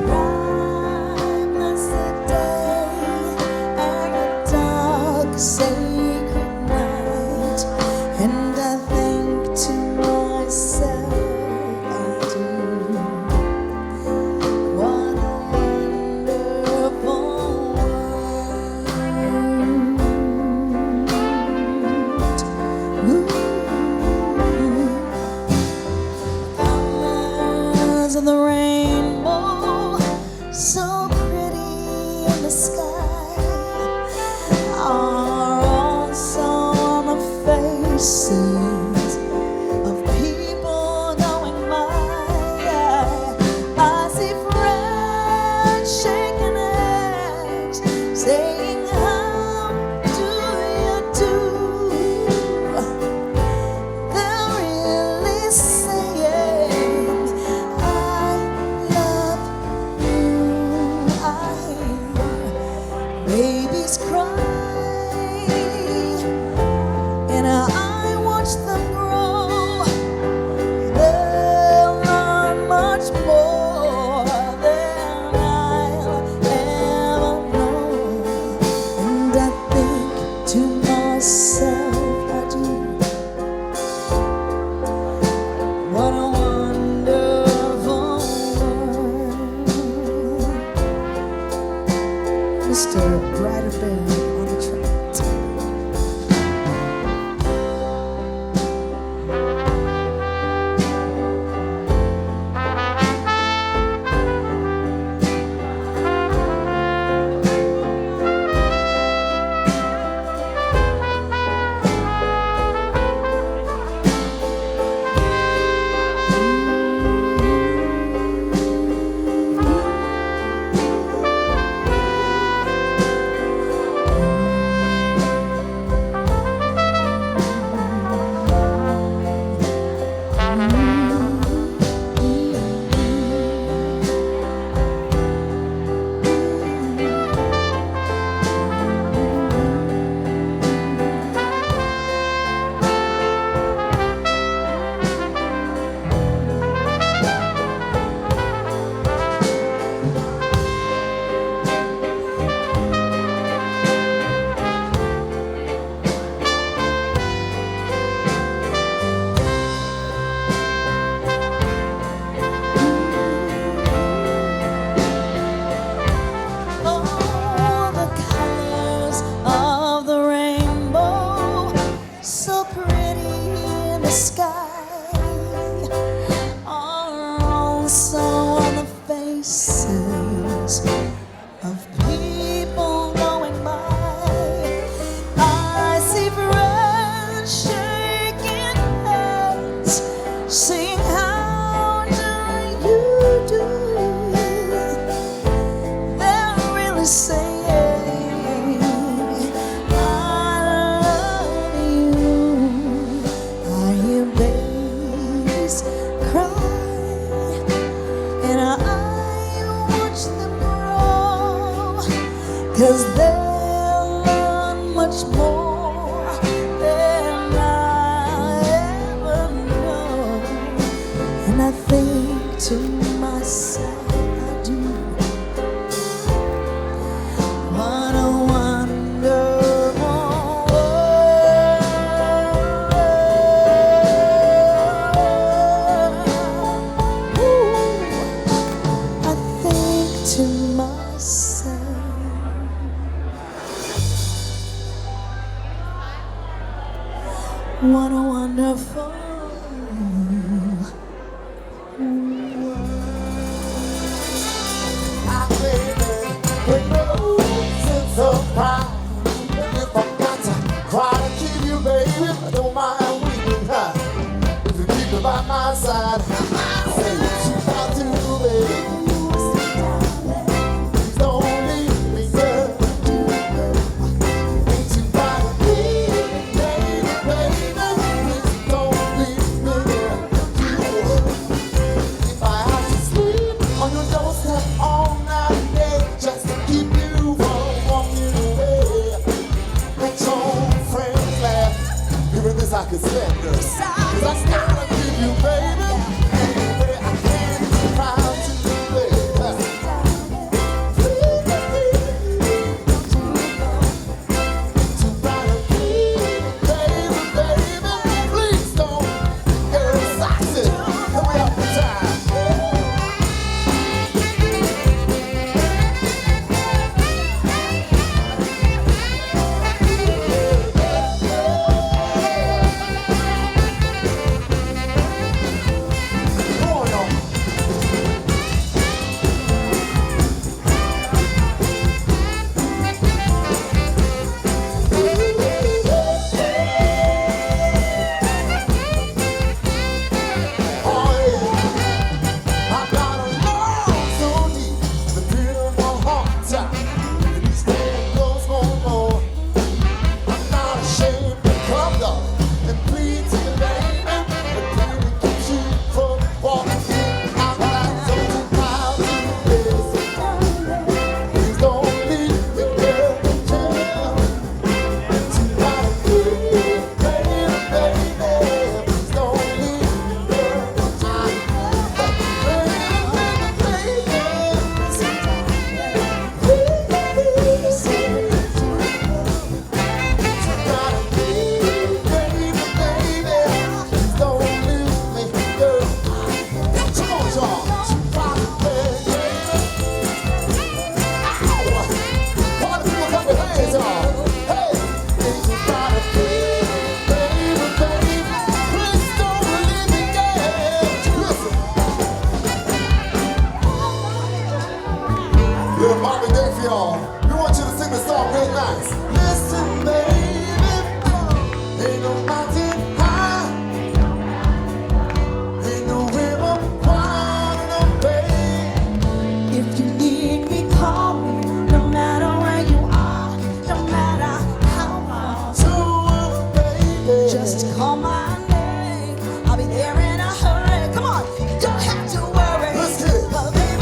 bright blessed day and a dark sacred night, and I think to myself, I do, what a wonderful world. Colors of the rainbow, so pretty in the sky, are also on the faces of people going by. I see friends shaking hands, saying, how do you do? They're really saying, I Sing, how do you do? They're really saying I love you. I hear babies cry, and I watch them grow, 'cause they'll learn much more than I ever know. And I think to myself, I do, what a wonderful world. Ooh, I think to myself, what a wonderful world. With no sense of pride, if I got to cry to keep you, baby, I don't mind weeping high. If you keep me by my side, say what you got to do, baby. Please don't leave me, girl. Ain't you got to leave me, baby, baby? Please don't leave me, girl. If I have to sleep on your doorstep all night and day, just to keep you from walking away, let your friends laugh. Hearing this, I could stand this. 'Cause I gotta give you, baby, anyway I can. Proud to do it. Too proud to keep it, baby, baby. Please don't get excited. Hurry up the time. Little Marvin Gaye for y'all. We want you to sing the song real nice. Listen, baby, ain't no mountain high, ain't no river wide enough, baby. If you need me, call me, no matter where you are, no matter how far. baby, just call my name, I'll be there in a hurry. Come on, you don't have to worry. Let's get it. But baby,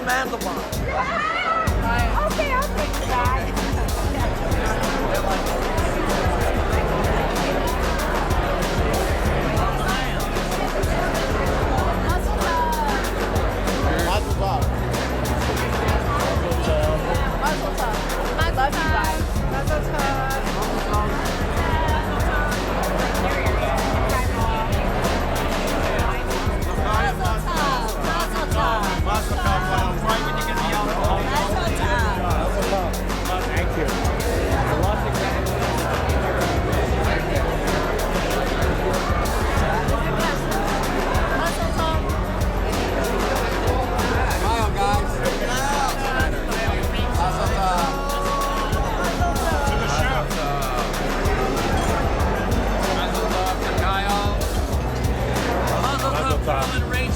Mandelbaum. Okay, I'll take that. I love you guys. Thank you. Smile, guys.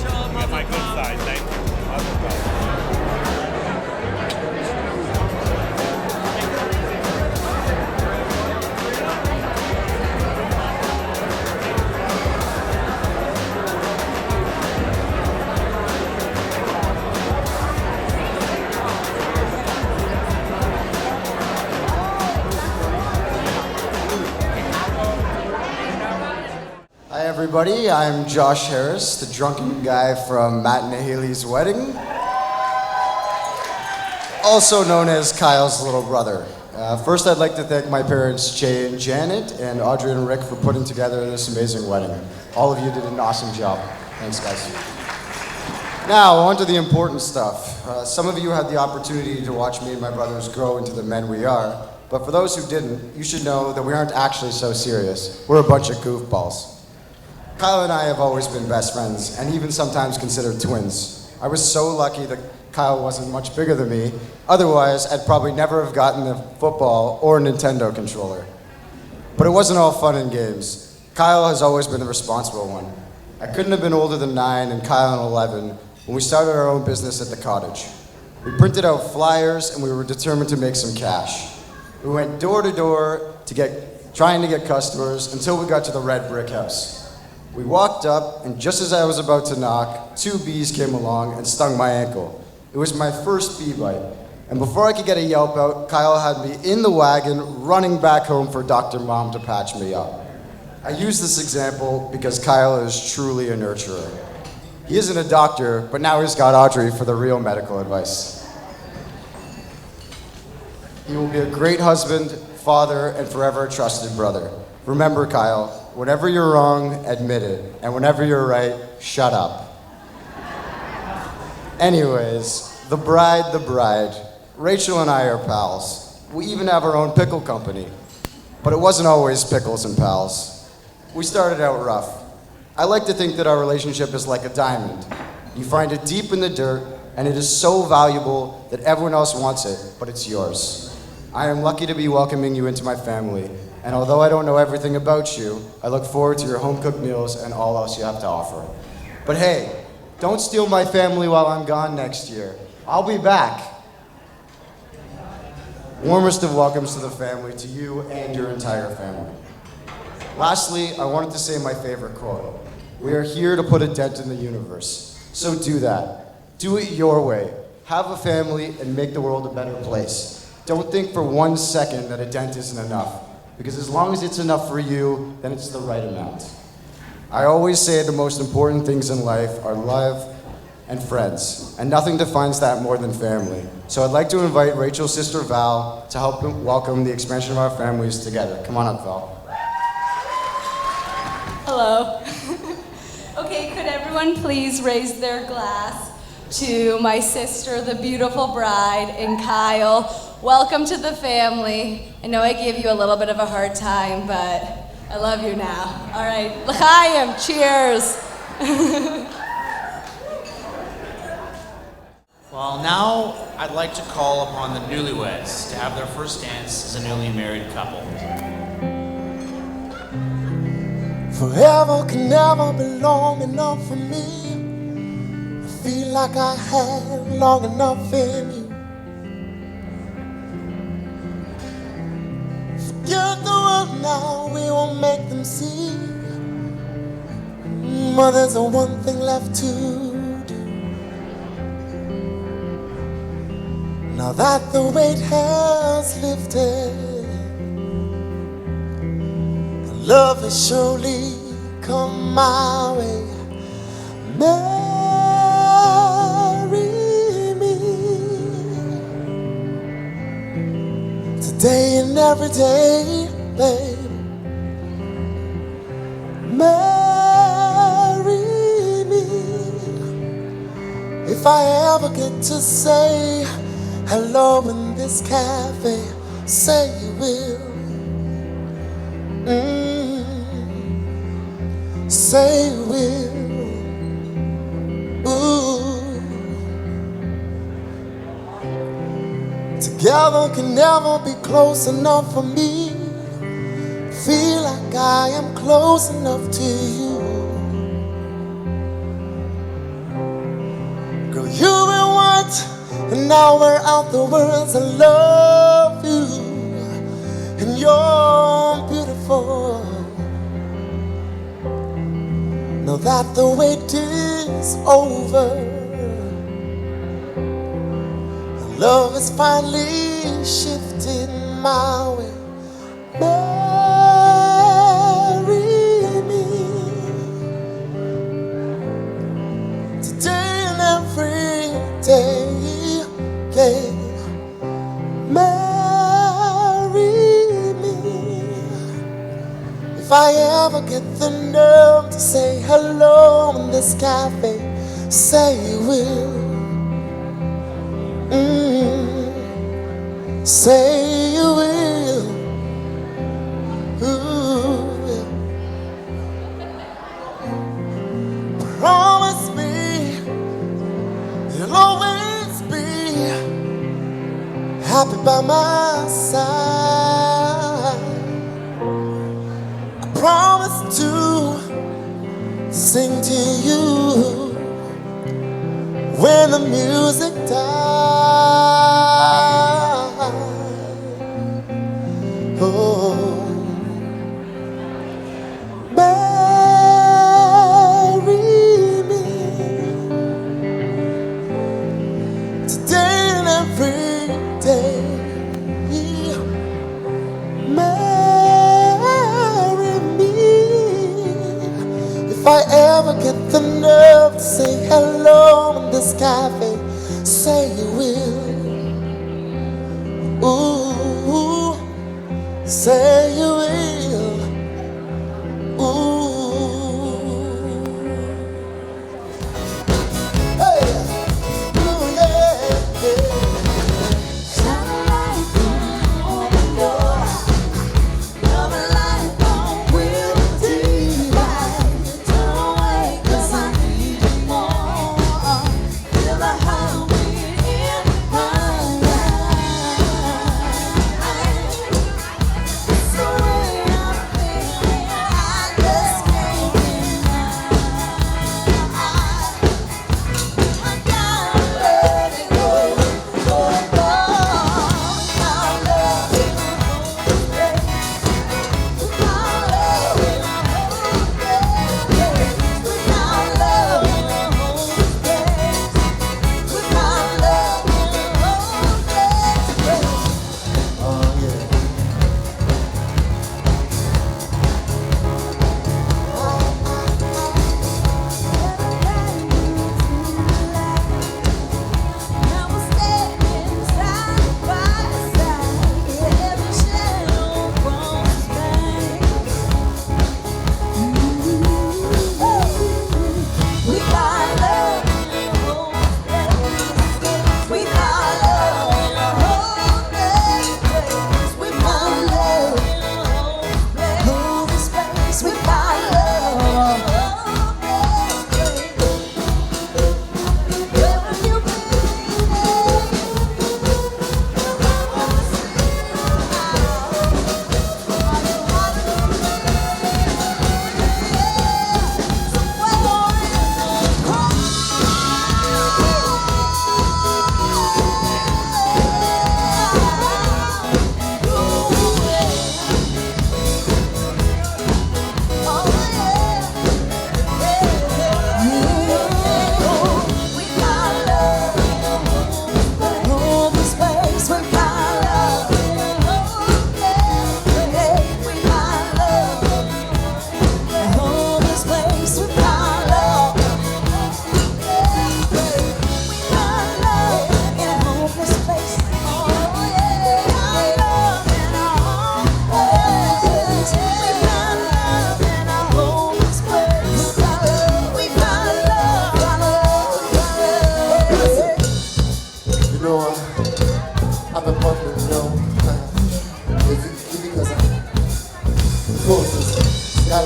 You got my good side, thank you. Hi everybody, I'm Josh Harris, the drunken guy from Matt and Haley's wedding. Also known as Kyle's little brother. First I'd like to thank my parents Jay and Janet and Audrey and Rick for putting together this amazing wedding. All of you did an awesome job. Thanks guys. Now, on to the important stuff. Some of you had the opportunity to watch me and my brothers grow into the men we are, but for those who didn't, you should know that we aren't actually so serious. We're a bunch of goofballs. Kyle and I have always been best friends, and even sometimes considered twins. I was so lucky that Kyle wasn't much bigger than me. Otherwise, I'd probably never have gotten a football or a Nintendo controller. But it wasn't all fun and games. Kyle has always been the responsible one. I couldn't have been older than 9 and Kyle 11 when we started our own business at the cottage. We printed out flyers and we were determined to make some cash. We went door to door trying to get customers until we got to the red brick house. We walked up, and just as I was about to knock, 2 bees came along and stung my ankle. It was my first bee bite, and before I could get a yelp out, Kyle had me in the wagon running back home for Dr. Mom to patch me up. I use this example because Kyle is truly a nurturer. He isn't a doctor, but now he's got Audrey for the real medical advice. He will be a great husband, father, and forever a trusted brother. Remember, Kyle, whenever you're wrong, admit it. And whenever you're right, shut up. Anyways, the bride. Rachel and I are pals. We even have our own pickle company. But it wasn't always pickles and pals. We started out rough. I like to think that our relationship is like a diamond. You find it deep in the dirt, and it is so valuable that everyone else wants it, but it's yours. I am lucky to be welcoming you into my family. And although I don't know everything about you, I look forward to your home-cooked meals and all else you have to offer. But hey, don't steal my family while I'm gone next year. I'll be back. Warmest of welcomes to the family, to you and your entire family. Lastly, I wanted to say my favorite quote. We are here to put a dent in the universe. So do that. Do it your way. Have a family and make the world a better place. Don't think for 1 second that a dent isn't enough. Because as long as it's enough for you, then it's the right amount. I always say the most important things in life are love and friends, and nothing defines that more than family. So I'd like to invite Rachel's sister Val to help welcome the expansion of our families together. Come on up, Val. Hello. Okay, could everyone please raise their glass to my sister, the beautiful bride, and Kyle. Welcome to the family. I know I gave you a little bit of a hard time, but I love you now. All right, l'chaim, cheers. Well, now I'd like to call upon the newlyweds to have their first dance as a newly married couple. Forever can never be long enough for me. I feel like I had long enough in you. Forget the world now, we won't make them see. But there's one thing left to do. Now that the weight has lifted, love has surely come my way. Marry me today and every day, babe. Marry me. If I ever get to say hello in this cafe, say you will. Say you will. Ooh. Together can never be close enough for me. Feel like I am close enough to you. Girl, you've been what? And now we're out the words. I love you, and you're beautiful. Now that the wait is over, love is finally shifted my way. Marry me today and every day, yeah. Marry me. If I ever get the nerve to say hello in this cafe, say you will. Say you will. Ooh. Promise me you'll always be happy by my side. I promise to sing to you when the music dies. Oh, marry me today and every day. Marry me. If I ever get the nerve to say hello in this cafe, say you will. Ooh, say you will. Ooh, hey, ooh, yeah, yeah. Shine a light on the door. Love a light on will divide. Turn away 'cause I need you more. Feel the heartbeat in my life. It's the way I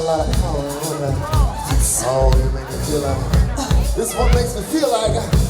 lot of power on that. Oh, you make me feel like. This one makes me feel like.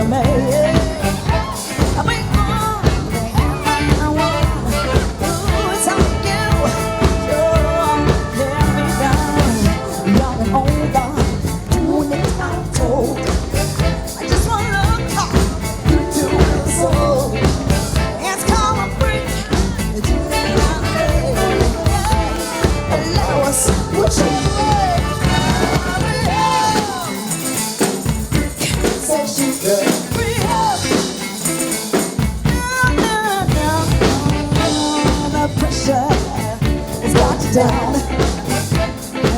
you made. Down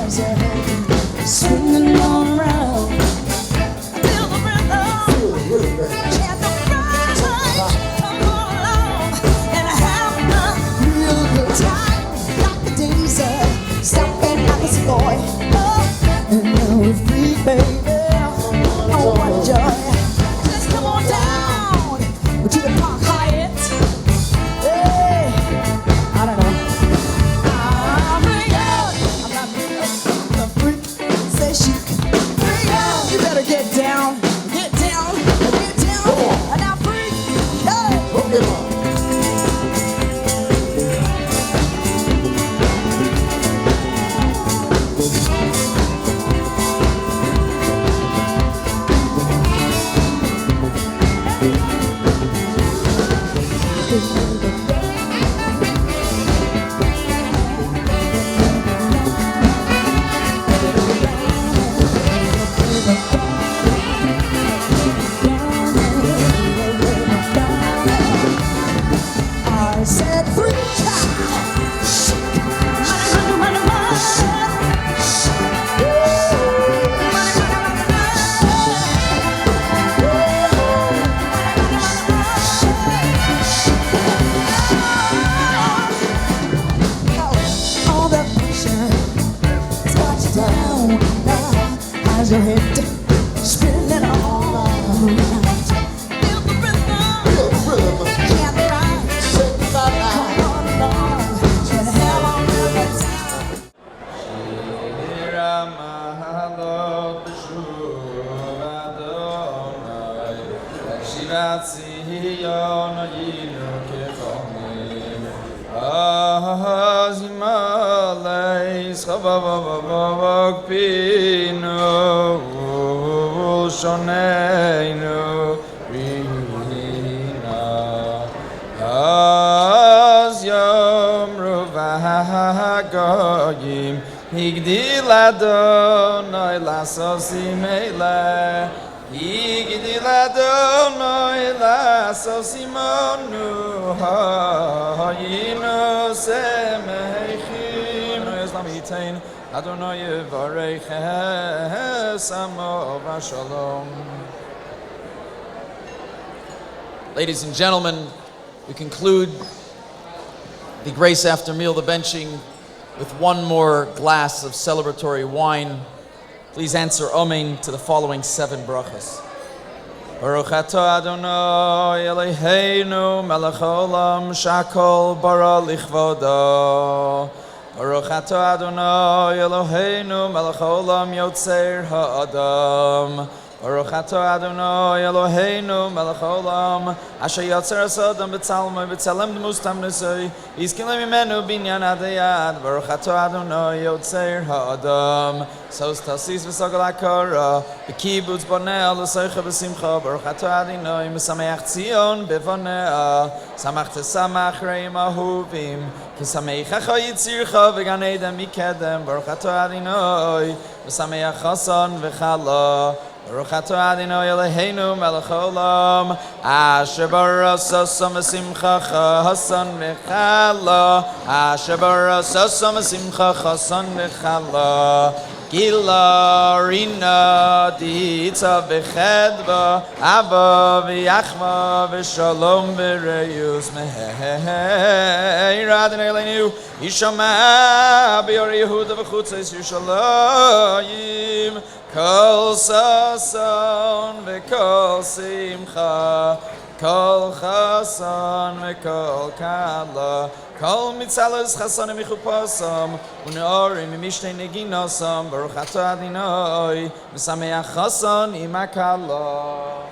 as your head swinging on around. Feel the rhythm, chant the right, come on along and have a real good time. Like the daisy, stopping at the sky. Oh, and now we're free, baby. Oh, what joy! Just come on down to the Park Hyatt. Hey, I don't know. You better get down, get down, get down, and now freak, hey! I said freak. All the pressure has got you down now as your head spinning all around. Feel the rhythm, can't be right. Come on along and have a real good time. Higdil Adonai lasosi meile, Higdil Adonai lasosi monu, Hayinu semeichim, Yislam yitain, Adonai yivarech esamo v'shalom. Ladies and gentlemen, we conclude the Grace After Meal, the benching, with one more glass of celebratory wine. Please answer Amen to the following 7 brachas. Baruch atah Adonai Eloheinu melech haolam shakol bara lichvodo. Baruch atah Adonai Eloheinu melech haolam yotzer ha'adam. Baruch atah Adonai Eloheinu melech haolam asher yotzer ha'adam b'tzalmo b'tzelem d'mustam nesoi yizkilem mimenu binyan adayad. Baruch atah Adonai yotzer ha'adam sos tasis v'sogol hakara b'kibutz bonea l'soicha b'simcha. Baruch atah Adonai mesameach Tzion b'vonea samach tesamach reim ahuvim kisameichacha yitzircha v'gan eden mikedem. Baruch atah Adonai mesameach chasan v'chala. Baruch atah Adonai Eloheinu melech haolam asher barasasam v'simcha chasan v'chala asher barasasam v'simcha chasan v'chala Gila rina ditza v'chedva ava v'yachma v'shalom v'reyus meheir Adonai Eloheinu yishama b'yor Yehuda v'chutzes Yerushalayim Kol sason v'kol simcha Kol chason v'kol kala Kol mitzalos chasonim michupasam Uneorim mishtei neginasam Baruch atah Adonai Mesameach chason im hakala.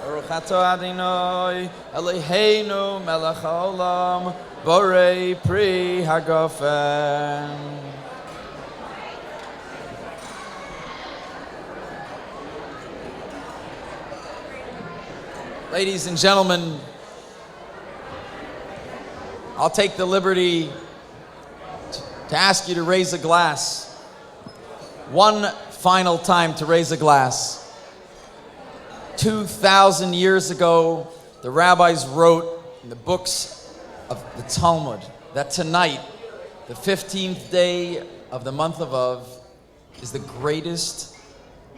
Baruch atah Adonai Eloheinu melech haolam borei pri hagofen. Ladies and gentlemen, I'll take the liberty to ask you to raise a glass. One final time to raise a glass. 2,000 years ago, the rabbis wrote in the books of the Talmud that tonight, the 15th day of the month of Av, is the greatest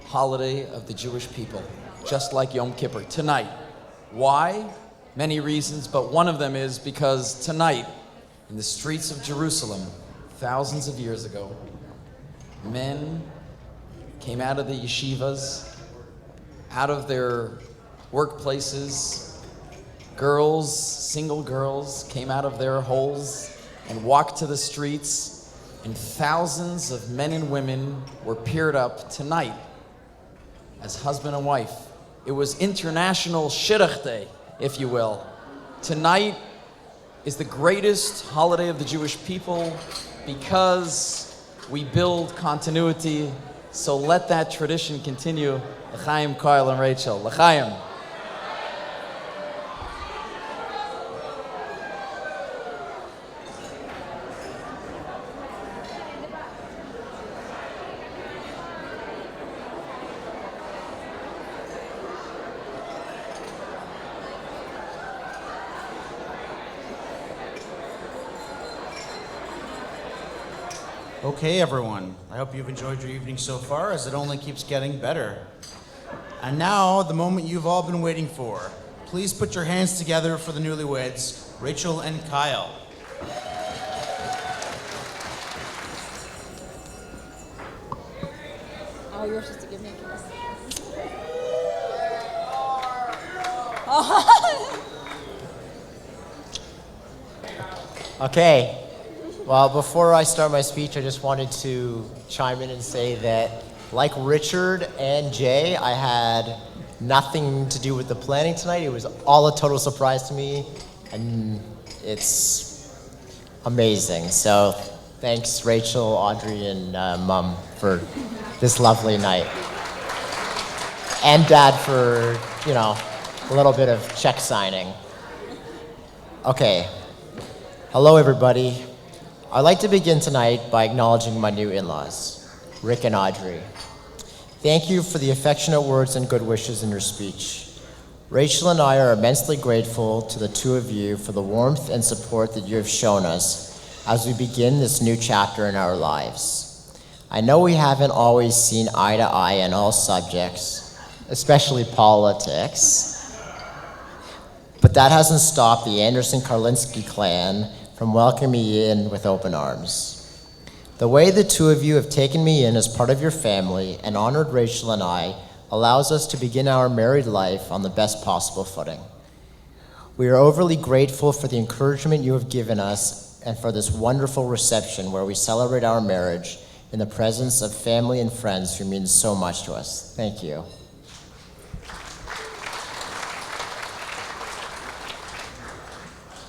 holiday of the Jewish people, just like Yom Kippur. Tonight. Why? Many reasons, but one of them is because tonight, in the streets of Jerusalem, thousands of years ago, men came out of the yeshivas, out of their workplaces. Girls, single girls, came out of their holes and walked to the streets, and thousands of men and women were paired up tonight as husband and wife. It was International Shidduch Day, if you will. Tonight is the greatest holiday of the Jewish people because we build continuity. So let that tradition continue. L'chaim, Kyle and Rachel. L'chaim. Okay, everyone. I hope you've enjoyed your evening so far, as it only keeps getting better. And now, the moment you've all been waiting for. Please put your hands together for the newlyweds, Rachel and Kyle. Oh, you're supposed to give me a kiss. Okay. Well, before I start my speech, I just wanted to chime in and say that, like Richard and Jay, I had nothing to do with the planning tonight. It was all a total surprise to me, and it's amazing. So thanks, Rachel, Audrey, and Mom for this lovely night. And Dad for, a little bit of check signing. Okay. Hello, everybody. I'd like to begin tonight by acknowledging my new in-laws, Rick and Audrey. Thank you for the affectionate words and good wishes in your speech. Rachel and I are immensely grateful to the two of you for the warmth and support that you have shown us as we begin this new chapter in our lives. I know we haven't always seen eye to eye on all subjects, especially politics, but that hasn't stopped the Anderson-Karlinsky clan from welcoming me in with open arms. The way the two of you have taken me in as part of your family and honored Rachel and I allows us to begin our married life on the best possible footing. We are overly grateful for the encouragement you have given us and for this wonderful reception where we celebrate our marriage in the presence of family and friends who mean so much to us. Thank you.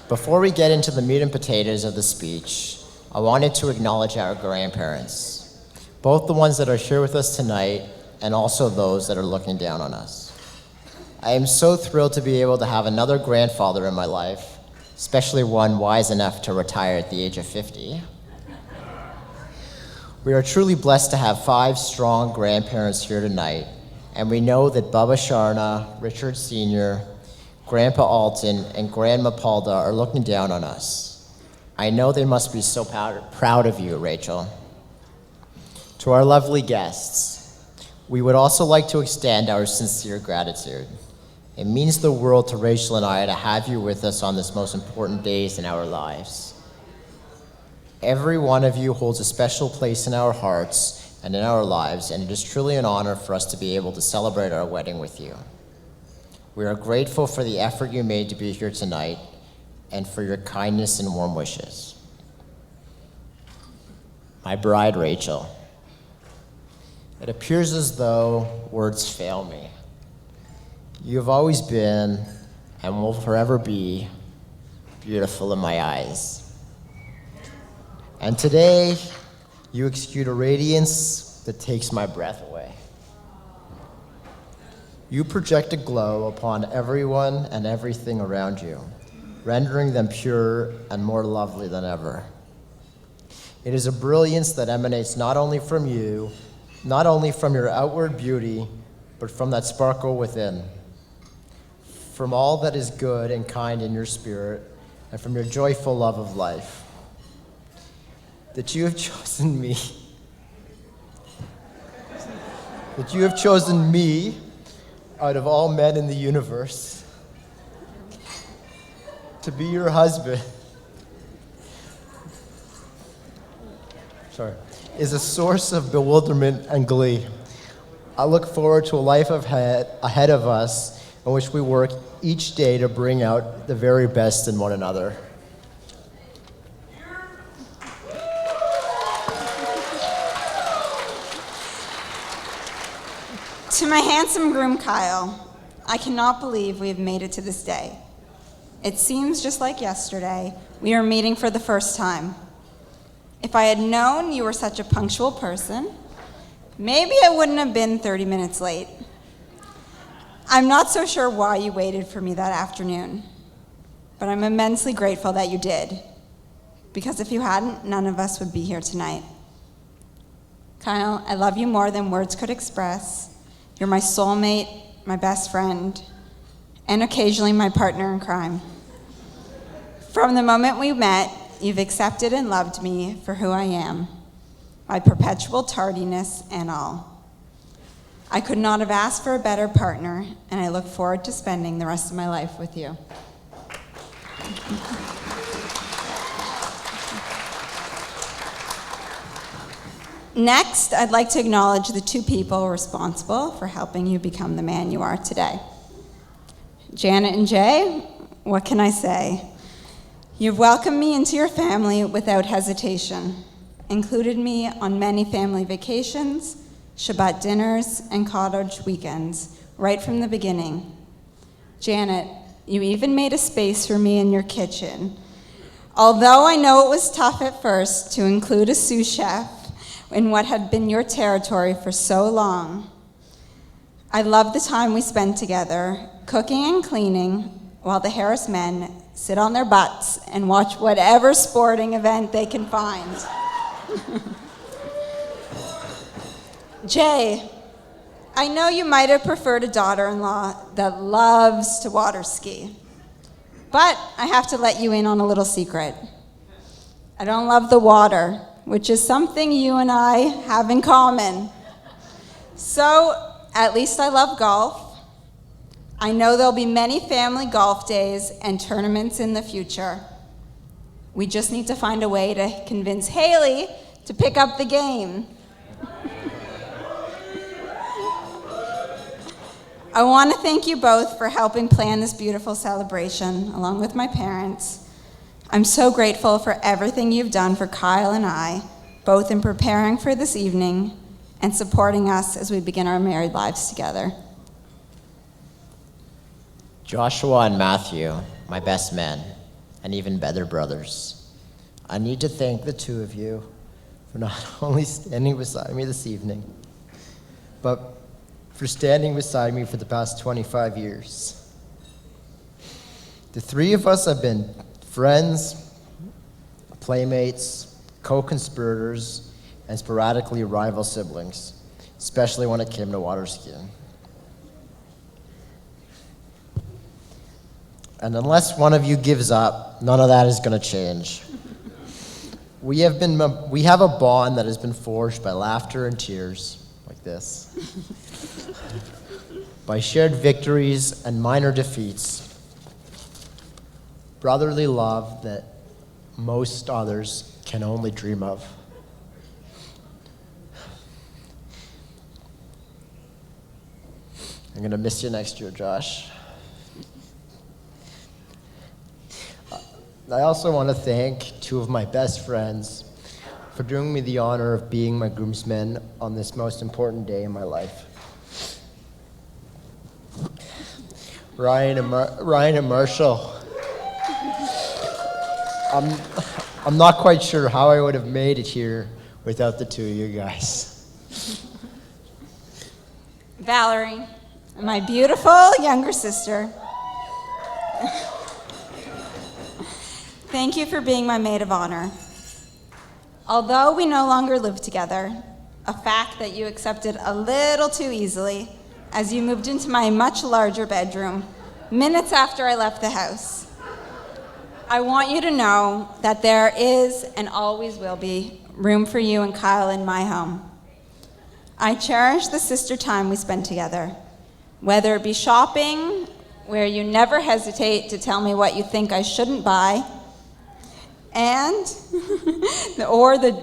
Before we get into the meat and potatoes of the speech, I wanted to acknowledge our grandparents, both the ones that are here with us tonight and also those that are looking down on us. I am so thrilled to be able to have another grandfather in my life, especially one wise enough to retire at the age of 50. We are truly blessed to have 5 strong grandparents here tonight, and we know that Baba Sharna, Richard Sr., Grandpa Alton, and Grandma Palda are looking down on us. I know they must be so proud of you, Rachel. To our lovely guests, we would also like to extend our sincere gratitude. It means the world to Rachel and I to have you with us on this most important days in our lives. Every one of you holds a special place in our hearts and in our lives, and it is truly an honor for us to be able to celebrate our wedding with you. We are grateful for the effort you made to be here tonight and for your kindness and warm wishes. My bride, Rachel. It appears as though words fail me. You have always been and will forever be beautiful in my eyes. And today, you exude a radiance that takes my breath away. You project a glow upon everyone and everything around you, rendering them pure and more lovely than ever. It is a brilliance that emanates not only from you, not only from your outward beauty, but from that sparkle within, from all that is good and kind in your spirit, and from your joyful love of life. That you have chosen me, out of all men in the universe to be your husband is a source of bewilderment and glee. I look forward to a life ahead of us in which we work each day to bring out the very best in one another. To my handsome groom, Kyle, I cannot believe we have made it to this day. It seems just like yesterday, we are meeting for the first time. If I had known you were such a punctual person, maybe I wouldn't have been 30 minutes late. I'm not so sure why you waited for me that afternoon, but I'm immensely grateful that you did, because if you hadn't, none of us would be here tonight. Kyle, I love you more than words could express. You're my soulmate, my best friend, and occasionally my partner in crime. From the moment we met, you've accepted and loved me for who I am, my perpetual tardiness and all. I could not have asked for a better partner, and I look forward to spending the rest of my life with you. Next, I'd like to acknowledge the two people responsible for helping you become the man you are today. Janet and Jay, what can I say? You've welcomed me into your family without hesitation, included me on many family vacations, Shabbat dinners, and cottage weekends, right from the beginning. Janet, you even made a space for me in your kitchen. Although I know it was tough at first to include a sous chef in what had been your territory for so long, I love the time we spend together, cooking and cleaning, while the Harris men sit on their butts and watch whatever sporting event they can find. Jay, I know you might have preferred a daughter-in-law that loves to water ski, but I have to let you in on a little secret. I don't love the water, which is something you and I have in common. So, at least I love golf. I know there'll be many family golf days and tournaments in the future. We just need to find a way to convince Haley to pick up the game. I want to thank you both for helping plan this beautiful celebration, along with my parents. I'm so grateful for everything you've done for Kyle and I, both in preparing for this evening and supporting us as we begin our married lives together. Joshua and Matthew, my best men, and even better brothers, I need to thank the two of you for not only standing beside me this evening, but for standing beside me for the past 25 years. The three of us have been friends, playmates, co-conspirators, and sporadically rival siblings, especially when it came to water skiing. And unless one of you gives up, none of that is going to change. We have a bond that has been forged by laughter and tears, like this, by shared victories and minor defeats, brotherly love that most others can only dream of. I'm going to miss you next year, Josh. I also want to thank two of my best friends for doing me the honor of being my groomsmen on this most important day in my life. Ryan and Marshall. I'm not quite sure how I would have made it here without the two of you guys. Valerie, my beautiful younger sister. Thank you for being my maid of honor. Although we no longer live together, a fact that you accepted a little too easily as you moved into my much larger bedroom minutes after I left the house. I want you to know that there is and always will be room for you and Kyle in my home. I cherish the sister time we spend together, whether it be shopping, where you never hesitate to tell me what you think I shouldn't buy, and or the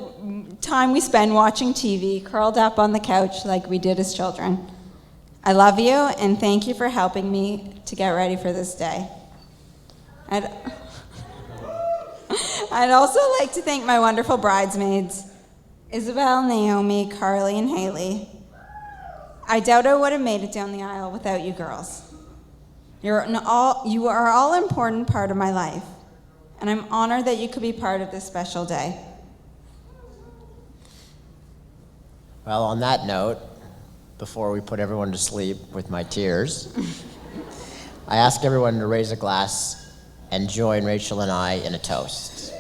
time we spend watching TV, curled up on the couch like we did as children. I love you, and thank you for helping me to get ready for this day. I'd also like to thank my wonderful bridesmaids, Isabel, Naomi, Carly, and Haley. I doubt I would have made it down the aisle without you girls. You are all an important part of my life, and I'm honored that you could be part of this special day. Well, on that note, before we put everyone to sleep with my tears, I ask everyone to raise a glass and join Rachel and I in a toast.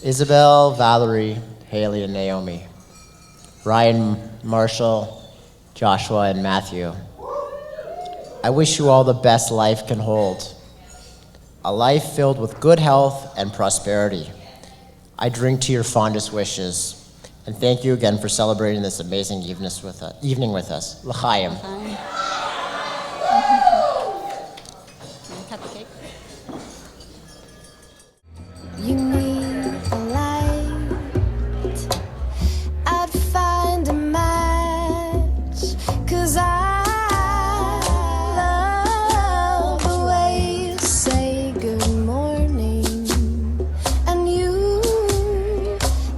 Isabel, Valerie, Haley, and Naomi, Ryan, Marshall, Joshua, and Matthew, I wish you all the best life can hold. A life filled with good health and prosperity. I drink to your fondest wishes. And thank you again for celebrating this amazing evening with us. L'chaim. Cut the cake. You need a light. I'd find a match, 'cause I love the way you say good morning, and you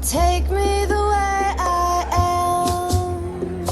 take me the way I am.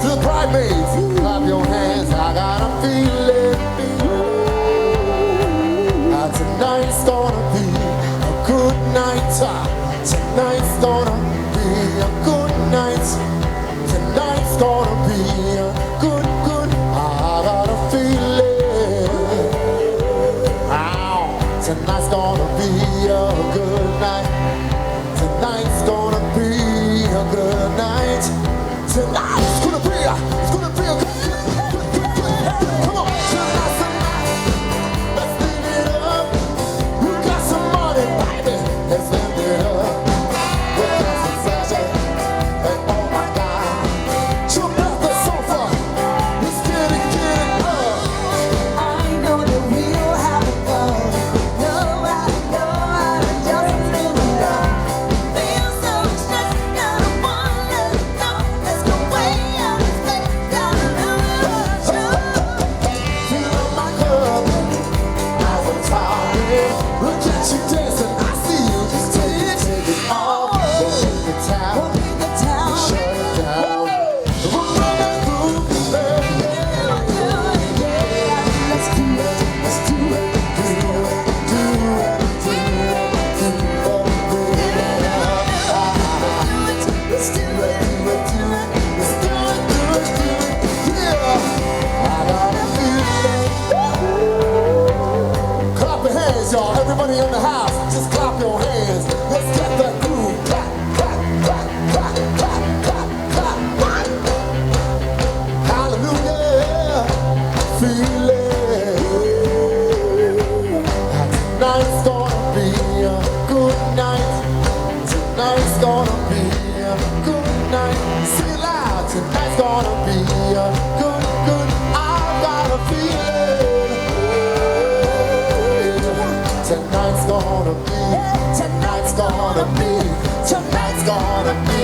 To the bridesmaids, clap your hands. I got a feeling. Tonight's gonna be a good night. Tonight's gonna be a good night. Tonight's gonna be a good. I got a feeling. Ow. Tonight's gonna be a good night. Tonight's gonna be a good night. Tonight's gonna be a good. Come on, tonight's the night. Let's live it up. We got some money, baby. Let's live it up. We got some fashion. And oh my God, jump off the sofa. Let's get it up. I know that we'll have fun. Know how to just live it up. Feel so stressed, gotta wanna know. Let's go way out of space, gotta live it up. Fill up my cup. Now we're talking. Look at you dancing. I see you. Just take it off. Open the towel. Shut it down. We're running through. Let's do it. Let's do it. Let's do it. Clap your hands, y'all. Everybody in the house, just clap your hands. Let's get that groove. Clap, clap, clap, clap, clap, clap, clap, clap. Hallelujah. Feel it. Tonight's gonna be a good night. Tonight's gonna be a good night. Sing it loud. Tonight's gonna be a good. I've got a feeling. Tonight's gonna be. Tonight's gonna be. Tonight's gonna be.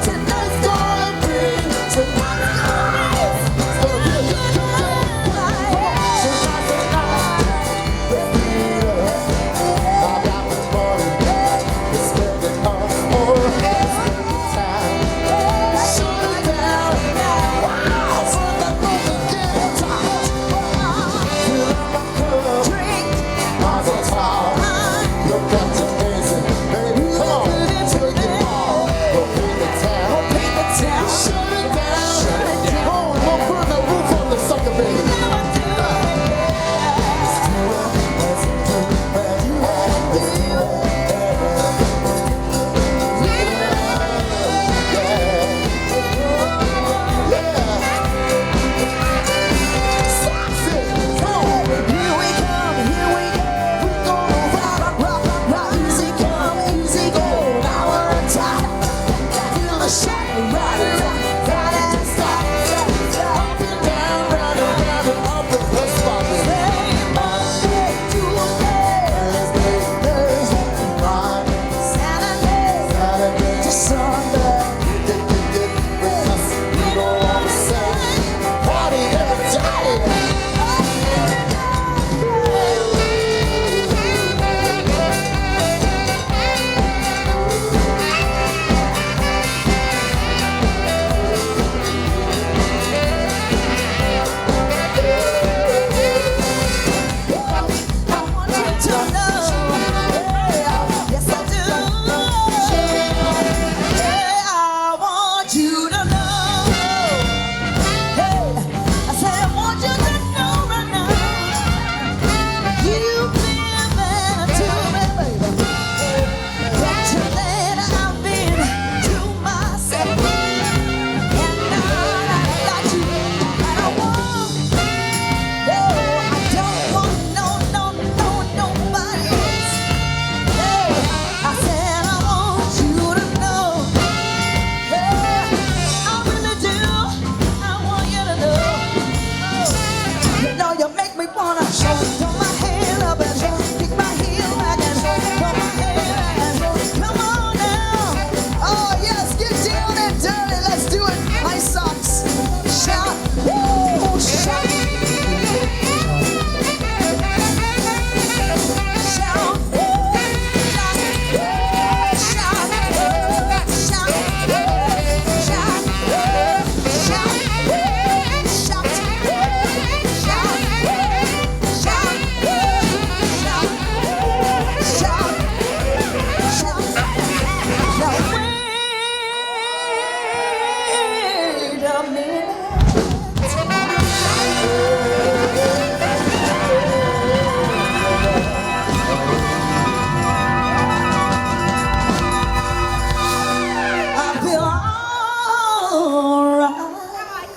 Tonight's gonna be. Tonight's gonna be. It's gonna be a good day. Tonight's the night. Let's be it. I got the money. Let's spend it all. Let's spend the time. Shut it down. Wow. Turn that movie, get it tight. Fill up my cup. Mine's on top. Look at you dancing, baby. Come on, take it all. Go bring it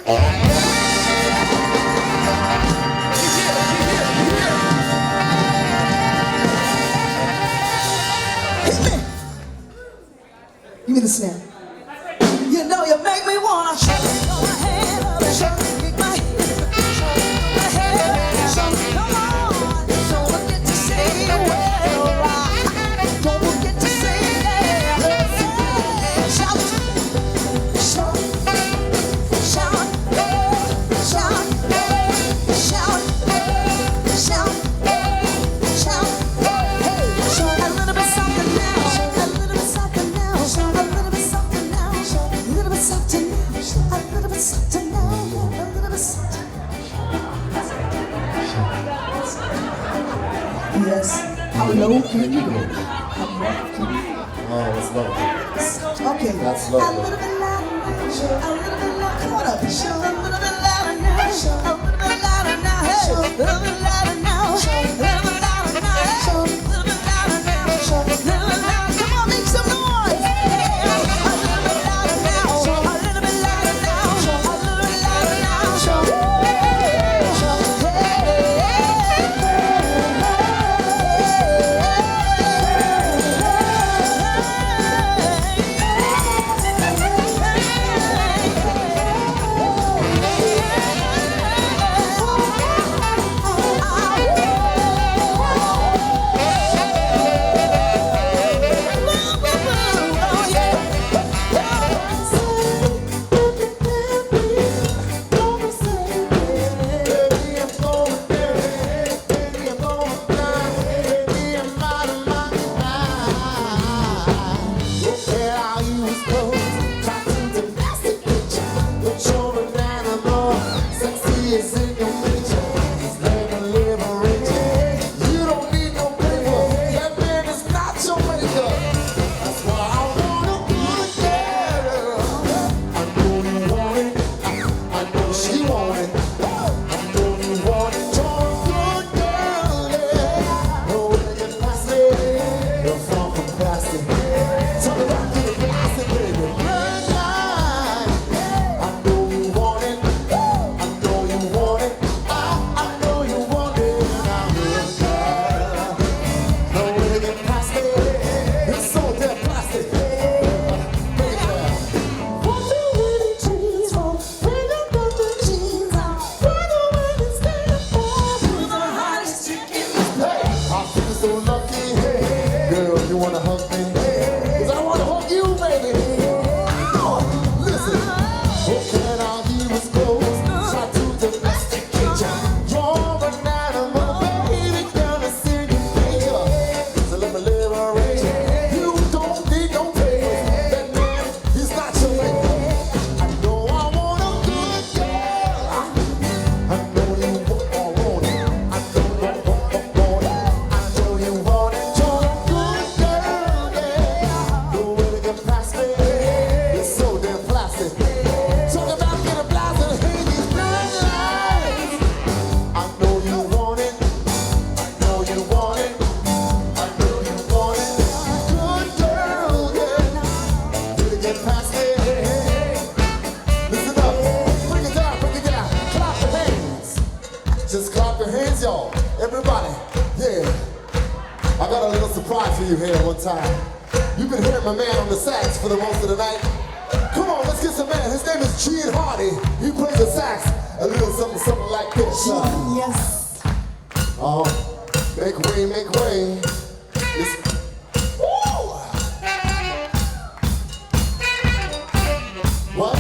Give me the snare. You know you make me wanna shake my hand up and shake my head. So come on, don't forget to say well, right. Don't forget to say yeah. Shout, shout, shout, shout, shout, shout, shout. Hey, show a little bit something now, a little bit something now, show a little bit something now, a little bit something now, a little bit something now, a little bit something. Yes. How low can you go? Oh, that's low. Okay. That's A low. little bit louder now. A little bit louder. Come on up. A little bit louder now. A little bit louder now. Hey. A little bit louder now. A little bit louder now. Hey. A little bit louder now. A little bit louder. Come on, make some noise. Hey. A little bit louder now. A little bit louder now. A little bit louder now. Just clap your hands, y'all. Everybody, yeah. I got a little surprise for you here one time. You've been hearing my man on the sax for the most of the night. Come on, let's get some man. His name is Gene Hardy. He plays the sax a little something, something like this. Yes. Oh, make way, make way. What?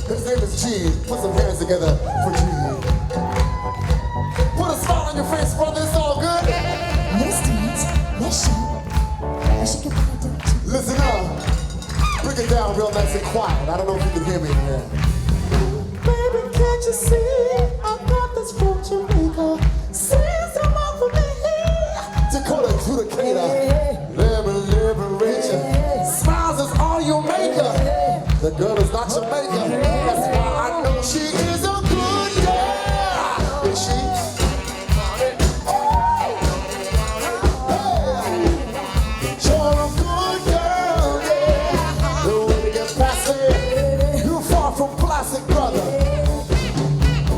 His name is G. Put some hands together for G. Put a smile on your face, brother. It's all good. Let's dance, let's shake your body. Listen up. Bring it down real nice and quiet. I don't know if you can hear me in here. Baby, can't you see? I got this from Jamaica. Sing some more for me. Dakota Judicator. Liberation. Smiles is all you make her. The girl is not Jamaica. That's why I know she is a good girl. Is she? You're a good girl, yeah. The way to get past it. You far from plastic, brother.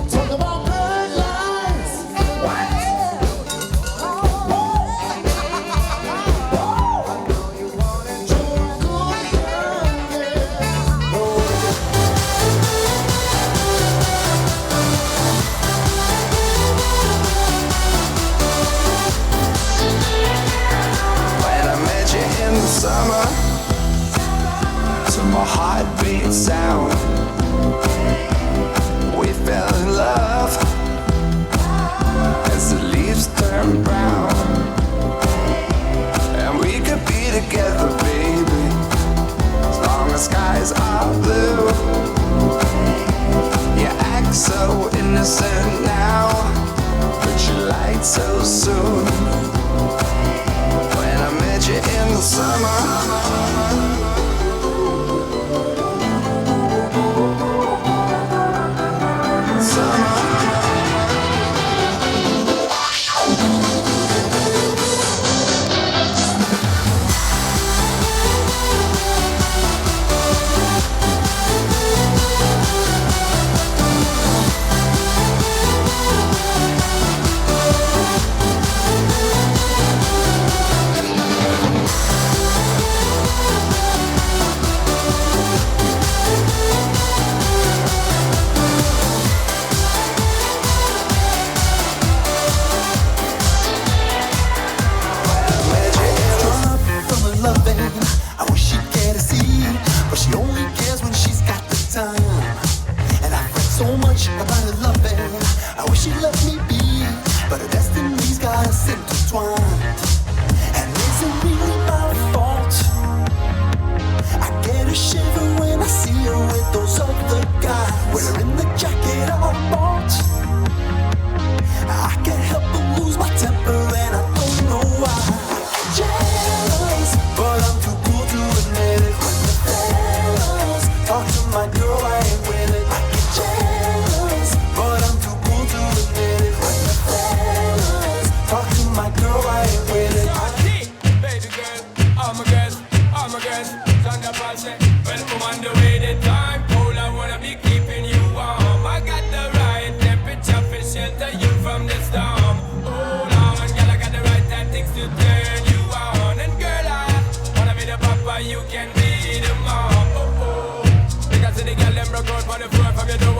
Talk about bloodlines. What? Summer to my heartbeat sound, we fell in love as the leaves turn brown, and we could be together, baby, as long as skies are blue. You act so innocent now, but you lied so soon. You in the summer. You can be the mom, because the girl them broke out for the floor from your door.